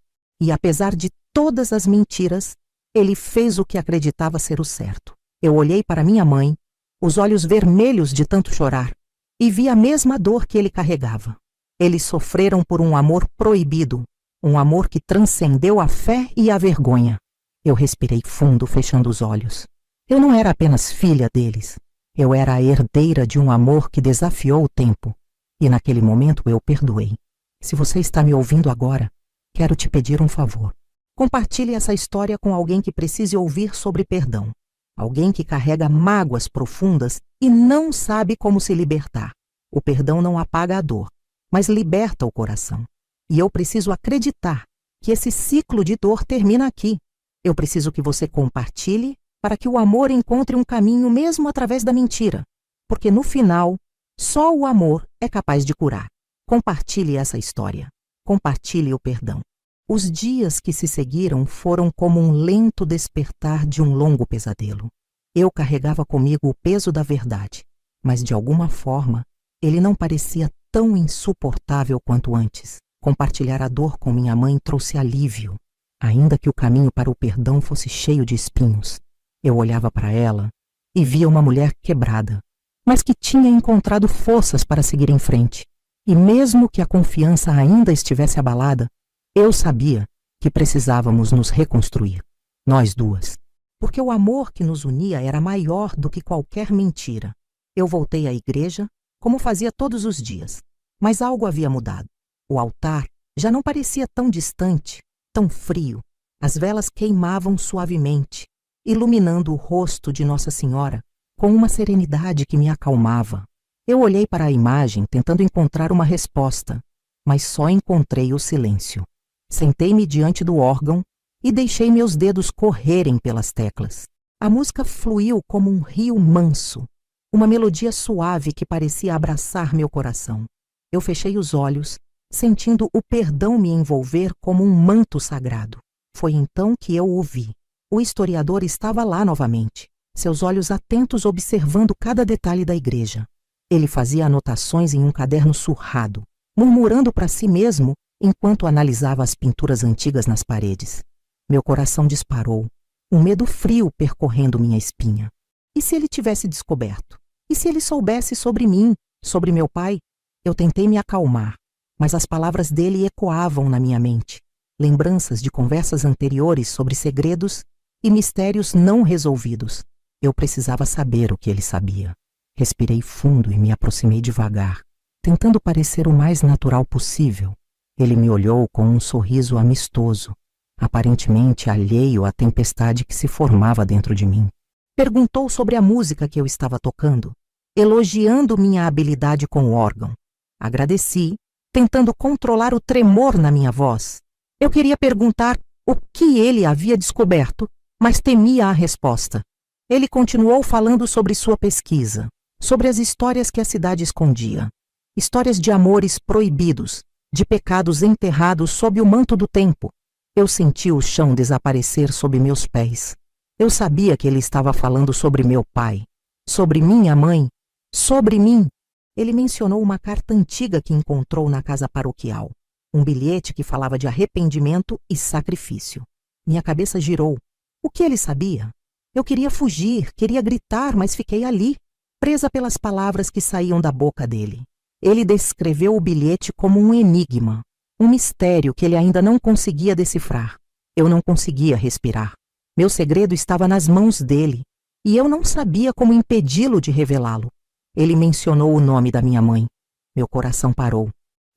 E, apesar de todas as mentiras, ele fez o que acreditava ser o certo. Eu olhei para minha mãe, os olhos vermelhos de tanto chorar, e vi a mesma dor que ele carregava. Eles sofreram por um amor proibido, um amor que transcendeu a fé e a vergonha. Eu respirei fundo, fechando os olhos. Eu não era apenas filha deles. Eu era a herdeira de um amor que desafiou o tempo. E naquele momento eu perdoei. Se você está me ouvindo agora, quero te pedir um favor. Compartilhe essa história com alguém que precise ouvir sobre perdão. Alguém que carrega mágoas profundas e não sabe como se libertar. O perdão não apaga a dor, mas liberta o coração. E eu preciso acreditar que esse ciclo de dor termina aqui. Eu preciso que você compartilhe para que o amor encontre um caminho mesmo através da mentira. Porque no final, só o amor é capaz de curar. Compartilhe essa história. Compartilhe o perdão. Os dias que se seguiram foram como um lento despertar de um longo pesadelo. Eu carregava comigo o peso da verdade, mas de alguma forma ele não parecia tão insuportável quanto antes. Compartilhar a dor com minha mãe trouxe alívio, ainda que o caminho para o perdão fosse cheio de espinhos. Eu olhava para ela e via uma mulher quebrada, mas que tinha encontrado forças para seguir em frente. E mesmo que a confiança ainda estivesse abalada, eu sabia que precisávamos nos reconstruir, nós duas, porque o amor que nos unia era maior do que qualquer mentira. Eu voltei à igreja, como fazia todos os dias, mas algo havia mudado. O altar já não parecia tão distante, tão frio. As velas queimavam suavemente, iluminando o rosto de Nossa Senhora com uma serenidade que me acalmava. Eu olhei para a imagem tentando encontrar uma resposta, mas só encontrei o silêncio. Sentei-me diante do órgão e deixei meus dedos correrem pelas teclas. A música fluiu como um rio manso, uma melodia suave que parecia abraçar meu coração. Eu fechei os olhos, sentindo o perdão me envolver como um manto sagrado. Foi então que eu o vi. O historiador estava lá novamente, seus olhos atentos observando cada detalhe da igreja. Ele fazia anotações em um caderno surrado, murmurando para si mesmo enquanto analisava as pinturas antigas nas paredes. Meu coração disparou, um medo frio percorrendo minha espinha. E se ele tivesse descoberto? E se ele soubesse sobre mim, sobre meu pai? Eu tentei me acalmar, mas as palavras dele ecoavam na minha mente, lembranças de conversas anteriores sobre segredos e mistérios não resolvidos. Eu precisava saber o que ele sabia. Respirei fundo e me aproximei devagar, tentando parecer o mais natural possível. Ele me olhou com um sorriso amistoso, aparentemente alheio à tempestade que se formava dentro de mim. Perguntou sobre a música que eu estava tocando, elogiando minha habilidade com o órgão. Agradeci, tentando controlar o tremor na minha voz. Eu queria perguntar o que ele havia descoberto, mas temia a resposta. Ele continuou falando sobre sua pesquisa, sobre as histórias que a cidade escondia. Histórias de amores proibidos, de pecados enterrados sob o manto do tempo. Eu senti o chão desaparecer sob meus pés. Eu sabia que ele estava falando sobre meu pai, sobre minha mãe, sobre mim. Ele mencionou uma carta antiga que encontrou na casa paroquial, um bilhete que falava de arrependimento e sacrifício. Minha cabeça girou. O que ele sabia? Eu queria fugir, queria gritar, mas fiquei ali, presa pelas palavras que saíam da boca dele. Ele descreveu o bilhete como um enigma, um mistério que ele ainda não conseguia decifrar. Eu não conseguia respirar. Meu segredo estava nas mãos dele, e eu não sabia como impedi-lo de revelá-lo. Ele mencionou o nome da minha mãe. Meu coração parou.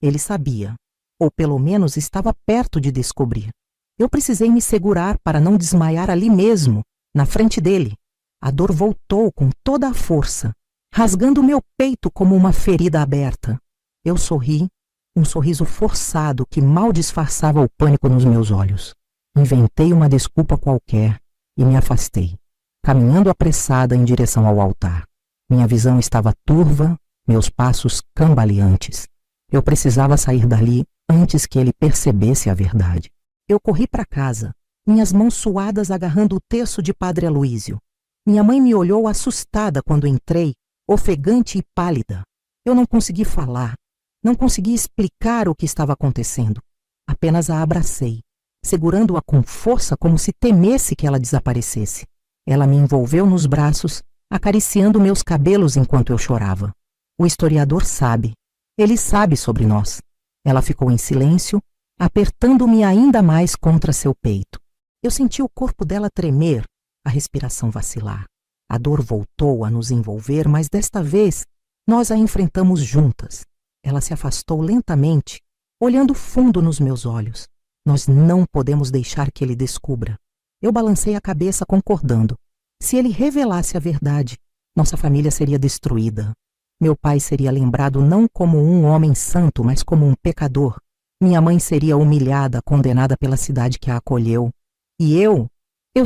Ele sabia, ou pelo menos estava perto de descobrir. Eu precisei me segurar para não desmaiar ali mesmo, na frente dele. A dor voltou com toda a força, rasgando meu peito como uma ferida aberta. Eu sorri, um sorriso forçado que mal disfarçava o pânico nos meus olhos. Inventei uma desculpa qualquer e me afastei, caminhando apressada em direção ao altar. Minha visão estava turva, meus passos cambaleantes. Eu precisava sair dali antes que ele percebesse a verdade. Eu corri para casa, minhas mãos suadas agarrando o terço de Padre Aloísio. Minha mãe me olhou assustada quando entrei, ofegante e pálida. Eu não consegui falar, não consegui explicar o que estava acontecendo. Apenas a abracei, segurando-a com força como se temesse que ela desaparecesse. Ela me envolveu nos braços, acariciando meus cabelos enquanto eu chorava. O historiador sabe. Ele sabe sobre nós. Ela ficou em silêncio, apertando-me ainda mais contra seu peito. Eu senti o corpo dela tremer, a respiração vacilar. A dor voltou a nos envolver, mas desta vez nós a enfrentamos juntas. Ela se afastou lentamente, olhando fundo nos meus olhos. Nós não podemos deixar que ele descubra. Eu balancei a cabeça concordando. Se ele revelasse a verdade, nossa família seria destruída. Meu pai seria lembrado não como um homem santo, mas como um pecador. Minha mãe seria humilhada, condenada pela cidade que a acolheu. E eu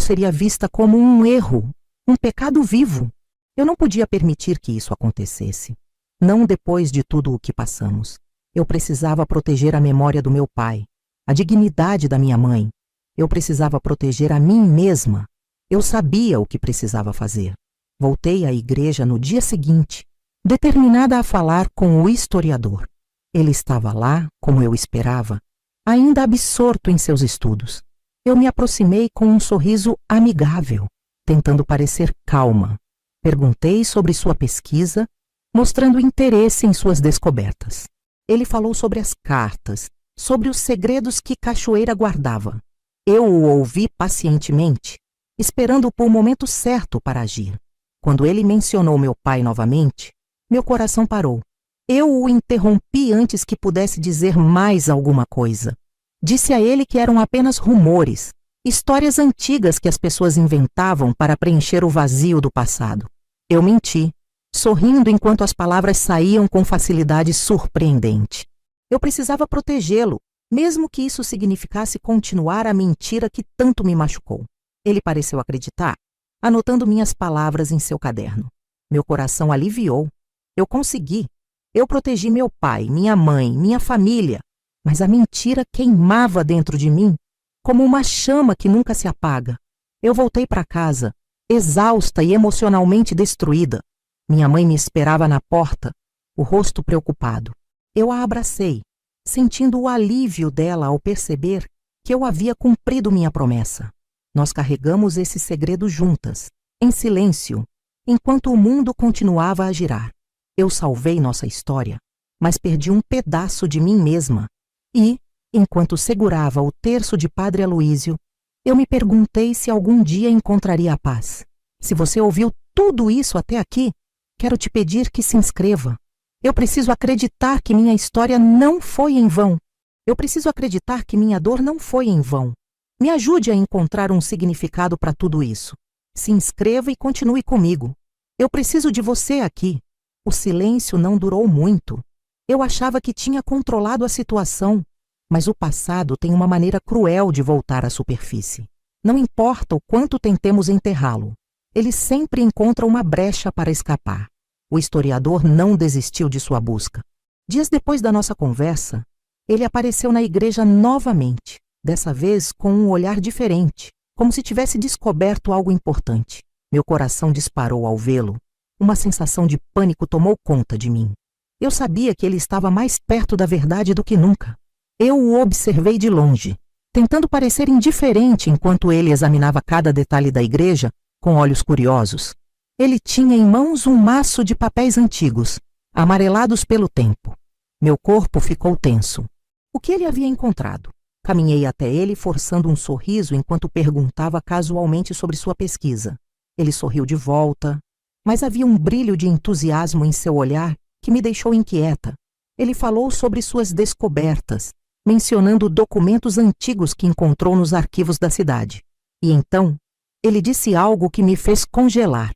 seria vista como um erro, um pecado vivo. Eu não podia permitir que isso acontecesse. Não depois de tudo o que passamos. Eu precisava proteger a memória do meu pai, a dignidade da minha mãe. Eu precisava proteger a mim mesma. Eu sabia o que precisava fazer. Voltei à igreja no dia seguinte, determinada a falar com o historiador. Ele estava lá, como eu esperava, ainda absorto em seus estudos. Eu me aproximei com um sorriso amigável, tentando parecer calma. Perguntei sobre sua pesquisa, mostrando interesse em suas descobertas. Ele falou sobre as cartas, sobre os segredos que Cachoeira guardava. Eu o ouvi pacientemente, esperando por momento certo para agir. Quando ele mencionou meu pai novamente, meu coração parou. Eu o interrompi antes que pudesse dizer mais alguma coisa. Disse a ele que eram apenas rumores, histórias antigas que as pessoas inventavam para preencher o vazio do passado. Eu menti, sorrindo enquanto as palavras saíam com facilidade surpreendente. Eu precisava protegê-lo, mesmo que isso significasse continuar a mentira que tanto me machucou. Ele pareceu acreditar, anotando minhas palavras em seu caderno. Meu coração aliviou. Eu consegui. Eu protegi meu pai, minha mãe, minha família, mas a mentira queimava dentro de mim como uma chama que nunca se apaga. Eu voltei para casa, exausta e emocionalmente destruída. Minha mãe me esperava na porta, o rosto preocupado. Eu a abracei, sentindo o alívio dela ao perceber que eu havia cumprido minha promessa. Nós carregamos esse segredo juntas, em silêncio, enquanto o mundo continuava a girar. Eu salvei nossa história, mas perdi um pedaço de mim mesma. E, enquanto segurava o terço de Padre Aloísio, eu me perguntei se algum dia encontraria a paz. Se você ouviu tudo isso até aqui, quero te pedir que se inscreva. Eu preciso acreditar que minha história não foi em vão. Eu preciso acreditar que minha dor não foi em vão. Me ajude a encontrar um significado para tudo isso. Se inscreva e continue comigo. Eu preciso de você aqui. O silêncio não durou muito. Eu achava que tinha controlado a situação, mas o passado tem uma maneira cruel de voltar à superfície. Não importa o quanto tentemos enterrá-lo, ele sempre encontra uma brecha para escapar. O historiador não desistiu de sua busca. Dias depois da nossa conversa, ele apareceu na igreja novamente, dessa vez com um olhar diferente, como se tivesse descoberto algo importante. Meu coração disparou ao vê-lo. Uma sensação de pânico tomou conta de mim. Eu sabia que ele estava mais perto da verdade do que nunca. Eu o observei de longe, tentando parecer indiferente enquanto ele examinava cada detalhe da igreja com olhos curiosos. Ele tinha em mãos um maço de papéis antigos, amarelados pelo tempo. Meu corpo ficou tenso. O que ele havia encontrado? Caminhei até ele, forçando um sorriso enquanto perguntava casualmente sobre sua pesquisa. Ele sorriu de volta, mas havia um brilho de entusiasmo em seu olhar que me deixou inquieta. Ele falou sobre suas descobertas, mencionando documentos antigos que encontrou nos arquivos da cidade. E então, ele disse algo que me fez congelar.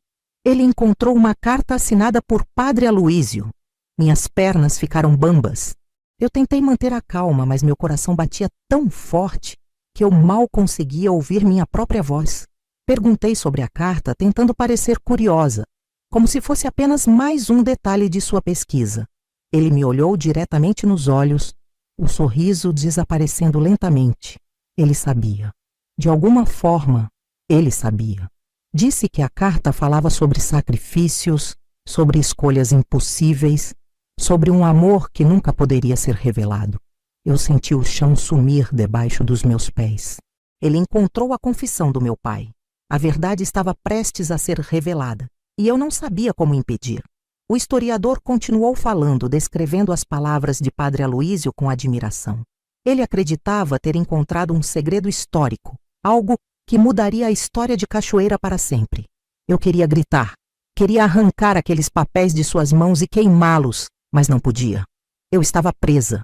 Ele encontrou uma carta assinada por Padre Aloísio. Minhas pernas ficaram bambas. Eu tentei manter a calma, mas meu coração batia tão forte que eu mal conseguia ouvir minha própria voz. Perguntei sobre a carta, tentando parecer curiosa, como se fosse apenas mais um detalhe de sua pesquisa. Ele me olhou diretamente nos olhos, o sorriso desaparecendo lentamente. Ele sabia. De alguma forma, ele sabia. Disse que a carta falava sobre sacrifícios, sobre escolhas impossíveis, sobre um amor que nunca poderia ser revelado. Eu senti o chão sumir debaixo dos meus pés. Ele encontrou a confissão do meu pai. A verdade estava prestes a ser revelada, e eu não sabia como impedir. O historiador continuou falando, descrevendo as palavras de Padre Aloísio com admiração. Ele acreditava ter encontrado um segredo histórico, algo que mudaria a história de Cachoeira para sempre. Eu queria gritar, queria arrancar aqueles papéis de suas mãos e queimá-los, mas não podia. Eu estava presa,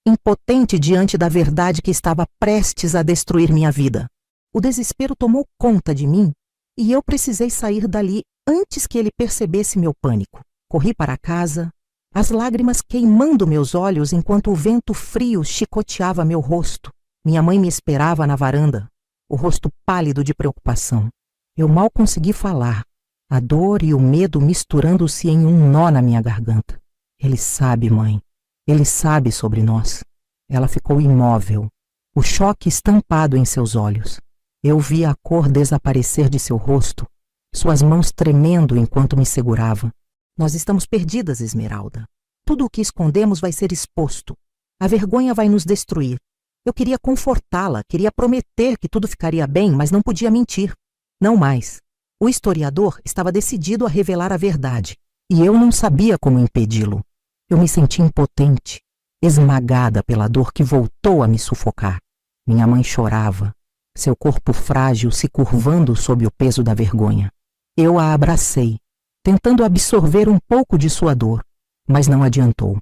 impotente diante da verdade que estava prestes a destruir minha vida. O desespero tomou conta de mim e eu precisei sair dali antes que ele percebesse meu pânico. Corri para casa, as lágrimas queimando meus olhos enquanto o vento frio chicoteava meu rosto. Minha mãe me esperava na varanda, o rosto pálido de preocupação. Eu mal consegui falar, a dor e o medo misturando-se em um nó na minha garganta. Ele sabe, mãe. Ele sabe sobre nós. Ela ficou imóvel, o choque estampado em seus olhos. Eu vi a cor desaparecer de seu rosto, suas mãos tremendo enquanto me segurava. Nós estamos perdidas, Esmeralda. Tudo o que escondemos vai ser exposto. A vergonha vai nos destruir. Eu queria confortá-la, queria prometer que tudo ficaria bem, mas não podia mentir. Não mais. O historiador estava decidido a revelar a verdade, e eu não sabia como impedi-lo. Eu me senti impotente, esmagada pela dor que voltou a me sufocar. Minha mãe chorava, seu corpo frágil se curvando sob o peso da vergonha. Eu a abracei, tentando absorver um pouco de sua dor, mas não adiantou.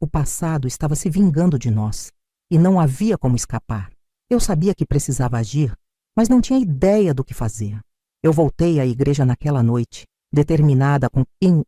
O passado estava se vingando de nós, e não havia como escapar. Eu sabia que precisava agir, mas não tinha ideia do que fazer. Eu voltei à igreja naquela noite, determinada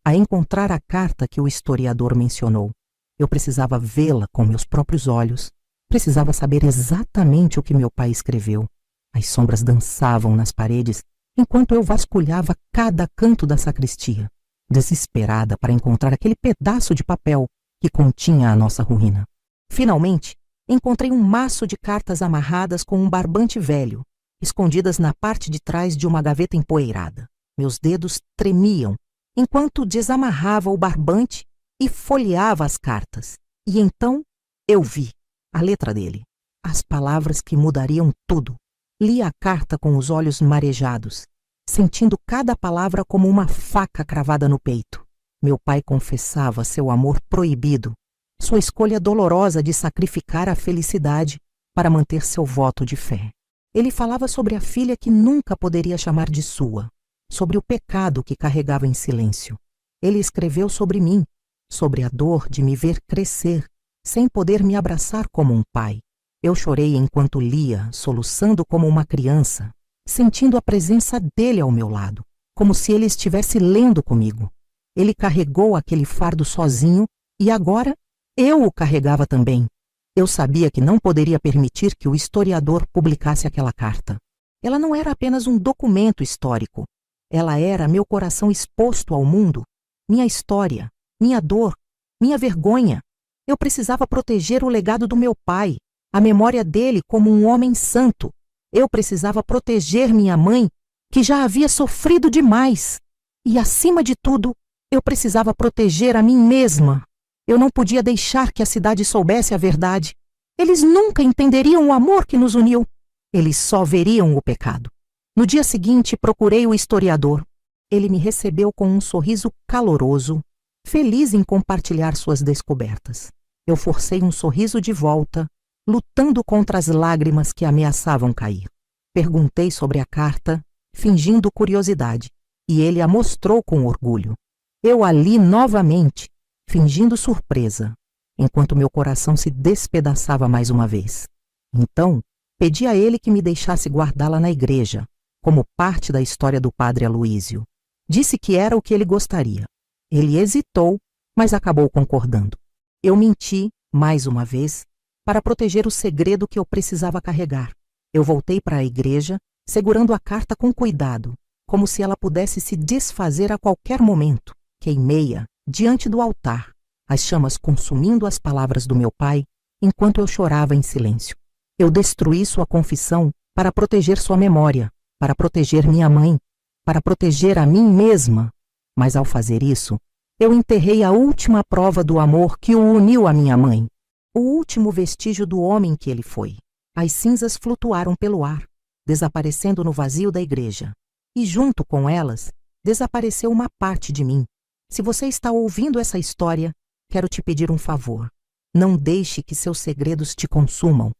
a encontrar a carta que o historiador mencionou. Eu precisava vê-la com meus próprios olhos, precisava saber exatamente o que meu pai escreveu. As sombras dançavam nas paredes enquanto eu vasculhava cada canto da sacristia, desesperada para encontrar aquele pedaço de papel que continha a nossa ruína. Finalmente, encontrei um maço de cartas amarradas com um barbante velho, escondidas na parte de trás de uma gaveta empoeirada. Meus dedos tremiam enquanto desamarrava o barbante e folheava as cartas. E então eu vi a letra dele, as palavras que mudariam tudo. Li a carta com os olhos marejados, sentindo cada palavra como uma faca cravada no peito. Meu pai confessava seu amor proibido, sua escolha dolorosa de sacrificar a felicidade para manter seu voto de fé. Ele falava sobre a filha que nunca poderia chamar de sua, sobre o pecado que carregava em silêncio. Ele escreveu sobre mim, sobre a dor de me ver crescer, sem poder me abraçar como um pai. Eu chorei enquanto lia, soluçando como uma criança, sentindo a presença dele ao meu lado, como se ele estivesse lendo comigo. Ele carregou aquele fardo sozinho e agora eu o carregava também. Eu sabia que não poderia permitir que o historiador publicasse aquela carta. Ela não era apenas um documento histórico. Ela era meu coração exposto ao mundo, minha história, minha dor, minha vergonha. Eu precisava proteger o legado do meu pai, a memória dele como um homem santo. Eu precisava proteger minha mãe, que já havia sofrido demais. E, acima de tudo, eu precisava proteger a mim mesma. Eu não podia deixar que a cidade soubesse a verdade. Eles nunca entenderiam o amor que nos uniu. Eles só veriam o pecado. No dia seguinte, procurei o historiador. Ele me recebeu com um sorriso caloroso, feliz em compartilhar suas descobertas. Eu forcei um sorriso de volta, lutando contra as lágrimas que ameaçavam cair. Perguntei sobre a carta, fingindo curiosidade, e ele a mostrou com orgulho. Eu a li novamente, fingindo surpresa, enquanto meu coração se despedaçava mais uma vez. Então, pedi a ele que me deixasse guardá-la na igreja, como parte da história do padre Aloísio. Disse que era o que ele gostaria. Ele hesitou, mas acabou concordando. Eu menti, mais uma vez, para proteger o segredo que eu precisava carregar. Eu voltei para a igreja, segurando a carta com cuidado, como se ela pudesse se desfazer a qualquer momento. Queimei-a diante do altar, as chamas consumindo as palavras do meu pai, enquanto eu chorava em silêncio. Eu destruí sua confissão para proteger sua memória, para proteger minha mãe, para proteger a mim mesma. Mas ao fazer isso, eu enterrei a última prova do amor que o uniu à minha mãe, o último vestígio do homem que ele foi. As cinzas flutuaram pelo ar, desaparecendo no vazio da igreja. E junto com elas, desapareceu uma parte de mim. Se você está ouvindo essa história, quero te pedir um favor. Não deixe que seus segredos te consumam.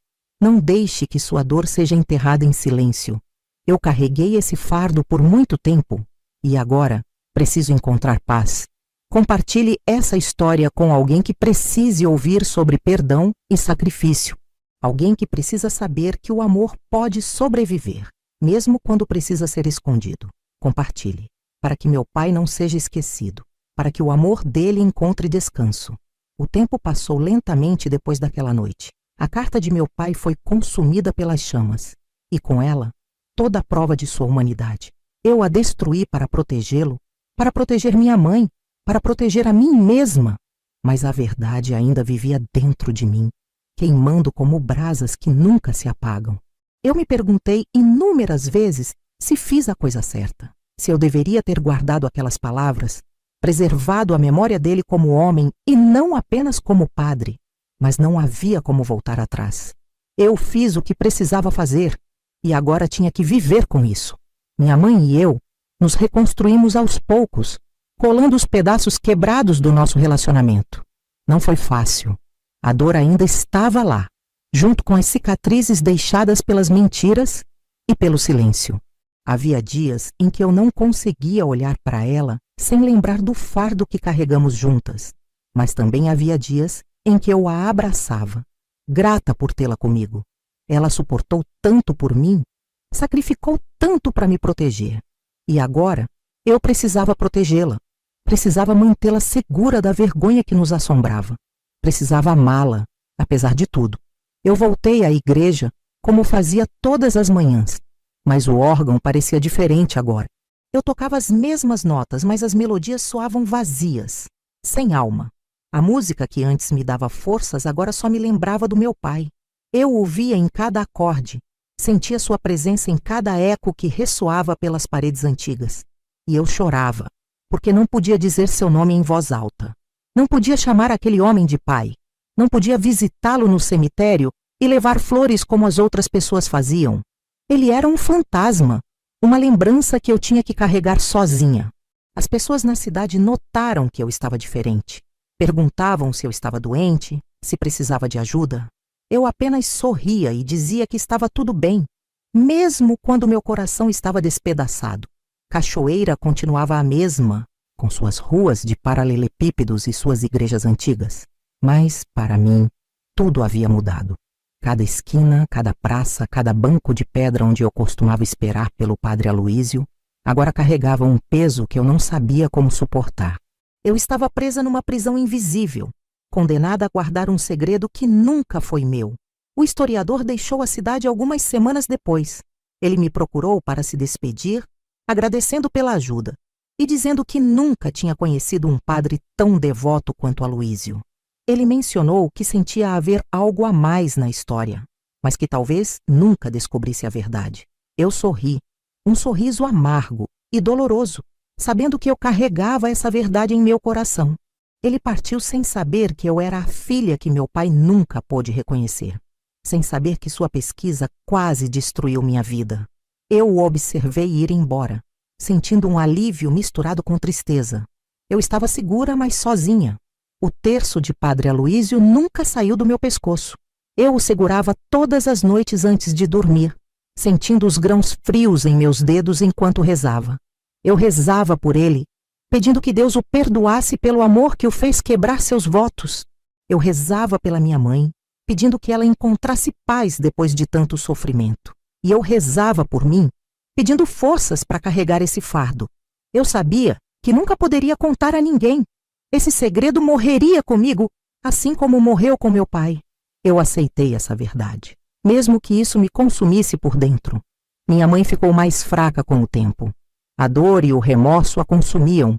Não deixe que sua dor seja enterrada em silêncio. Eu carreguei esse fardo por muito tempo e agora preciso encontrar paz. Compartilhe essa história com alguém que precise ouvir sobre perdão e sacrifício. Alguém que precisa saber que o amor pode sobreviver, mesmo quando precisa ser escondido. Compartilhe, para que meu pai não seja esquecido, para que o amor dele encontre descanso. O tempo passou lentamente depois daquela noite. A carta de meu pai foi consumida pelas chamas, e com ela, toda a prova de sua humanidade. Eu a destruí para protegê-lo, para proteger minha mãe, para proteger a mim mesma. Mas a verdade ainda vivia dentro de mim, queimando como brasas que nunca se apagam. Eu me perguntei inúmeras vezes se fiz a coisa certa, se eu deveria ter guardado aquelas palavras, preservado a memória dele como homem e não apenas como padre. Mas não havia como voltar atrás. Eu fiz o que precisava fazer e agora tinha que viver com isso. Minha mãe e eu nos reconstruímos aos poucos, colando os pedaços quebrados do nosso relacionamento. Não foi fácil. A dor ainda estava lá, junto com as cicatrizes deixadas pelas mentiras e pelo silêncio. Havia dias em que eu não conseguia olhar para ela sem lembrar do fardo que carregamos juntas. Mas também havia dias em que eu a abraçava, grata por tê-la comigo. Ela suportou tanto por mim, sacrificou tanto para me proteger. E agora eu precisava protegê-la. Precisava mantê-la segura da vergonha que nos assombrava. Precisava amá-la, apesar de tudo. Eu voltei à igreja como fazia todas as manhãs, mas o órgão parecia diferente agora. Eu tocava as mesmas notas, mas as melodias soavam vazias, sem alma. A música que antes me dava forças agora só me lembrava do meu pai. Eu o via em cada acorde, sentia sua presença em cada eco que ressoava pelas paredes antigas. E eu chorava, porque não podia dizer seu nome em voz alta. Não podia chamar aquele homem de pai. Não podia visitá-lo no cemitério e levar flores como as outras pessoas faziam. Ele era um fantasma, uma lembrança que eu tinha que carregar sozinha. As pessoas na cidade notaram que eu estava diferente. Perguntavam se eu estava doente, se precisava de ajuda. Eu apenas sorria e dizia que estava tudo bem, mesmo quando meu coração estava despedaçado. Cachoeira continuava a mesma, com suas ruas de paralelepípedos e suas igrejas antigas. Mas, para mim, tudo havia mudado. Cada esquina, cada praça, cada banco de pedra onde eu costumava esperar pelo padre Aloísio, agora carregava um peso que eu não sabia como suportar. Eu estava presa numa prisão invisível, condenada a guardar um segredo que nunca foi meu. O historiador deixou a cidade algumas semanas depois. Ele me procurou para se despedir, agradecendo pela ajuda e dizendo que nunca tinha conhecido um padre tão devoto quanto Aloísio. Ele mencionou que sentia haver algo a mais na história, mas que talvez nunca descobrisse a verdade. Eu sorri, um sorriso amargo e doloroso, sabendo que eu carregava essa verdade em meu coração. Ele partiu sem saber que eu era a filha que meu pai nunca pôde reconhecer, sem saber que sua pesquisa quase destruiu minha vida. Eu o observei ir embora, sentindo um alívio misturado com tristeza. Eu estava segura, mas sozinha. O terço de Padre Aloísio nunca saiu do meu pescoço. Eu o segurava todas as noites antes de dormir, sentindo os grãos frios em meus dedos enquanto rezava. Eu rezava por ele, pedindo que Deus o perdoasse pelo amor que o fez quebrar seus votos. Eu rezava pela minha mãe, pedindo que ela encontrasse paz depois de tanto sofrimento. E eu rezava por mim, pedindo forças para carregar esse fardo. Eu sabia que nunca poderia contar a ninguém. Esse segredo morreria comigo, assim como morreu com meu pai. Eu aceitei essa verdade, mesmo que isso me consumisse por dentro. Minha mãe ficou mais fraca com o tempo. A dor e o remorso a consumiam,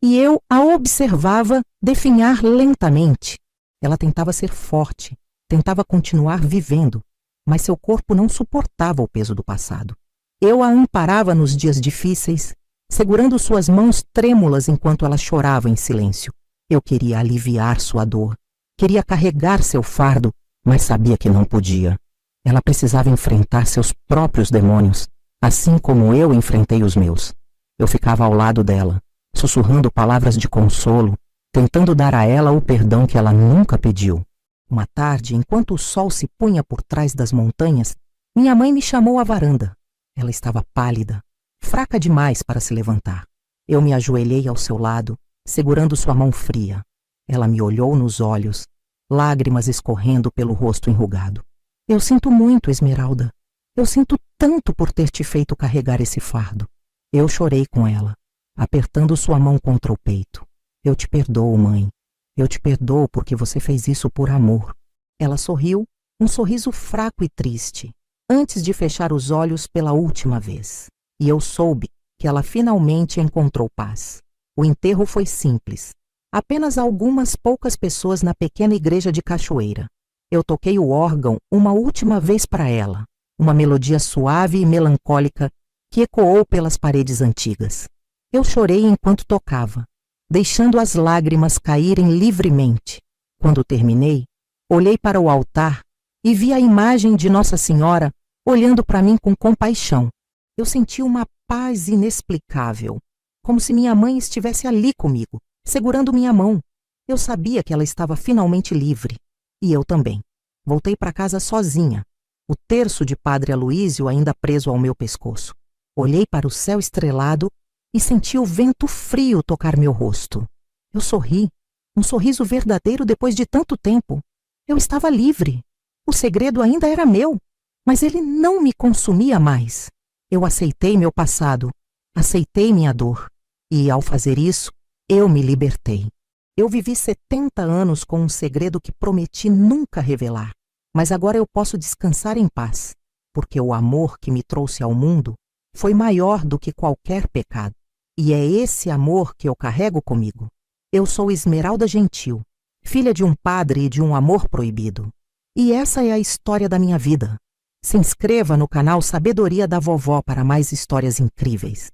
e eu a observava definhar lentamente. Ela tentava ser forte, tentava continuar vivendo, mas seu corpo não suportava o peso do passado. Eu a amparava nos dias difíceis, segurando suas mãos trêmulas enquanto ela chorava em silêncio. Eu queria aliviar sua dor, queria carregar seu fardo, mas sabia que não podia. Ela precisava enfrentar seus próprios demônios, assim como eu enfrentei os meus. Eu ficava ao lado dela, sussurrando palavras de consolo, tentando dar a ela o perdão que ela nunca pediu. Uma tarde, enquanto o sol se punha por trás das montanhas, minha mãe me chamou à varanda. Ela estava pálida, fraca demais para se levantar. Eu me ajoelhei ao seu lado, segurando sua mão fria. Ela me olhou nos olhos, lágrimas escorrendo pelo rosto enrugado. Eu sinto muito, Esmeralda. Eu sinto tanto por ter te feito carregar esse fardo. Eu chorei com ela, apertando sua mão contra o peito. Eu te perdoo, mãe. Eu te perdoo porque você fez isso por amor. Ela sorriu, um sorriso fraco e triste, antes de fechar os olhos pela última vez. E eu soube que ela finalmente encontrou paz. O enterro foi simples. Apenas algumas poucas pessoas na pequena igreja de Cachoeira. Eu toquei o órgão uma última vez para ela, uma melodia suave e melancólica que ecoou pelas paredes antigas. Eu chorei enquanto tocava, deixando as lágrimas caírem livremente. Quando terminei, olhei para o altar e vi a imagem de Nossa Senhora olhando para mim com compaixão. Eu senti uma paz inexplicável, como se minha mãe estivesse ali comigo, segurando minha mão. Eu sabia que ela estava finalmente livre. E eu também. Voltei para casa sozinha, o terço de Padre Aloísio ainda preso ao meu pescoço. Olhei para o céu estrelado e senti o vento frio tocar meu rosto. Eu sorri, um sorriso verdadeiro depois de tanto tempo. Eu estava livre. O segredo ainda era meu, mas ele não me consumia mais. Eu aceitei meu passado, aceitei minha dor, e ao fazer isso, eu me libertei. Eu vivi 70 anos com um segredo que prometi nunca revelar, mas agora eu posso descansar em paz, porque o amor que me trouxe ao mundo foi maior do que qualquer pecado. E é esse amor que eu carrego comigo. Eu sou Esmeralda Gentil, filha de um padre e de um amor proibido. E essa é a história da minha vida. Se inscreva no canal Sabedoria da Vovó para mais histórias incríveis.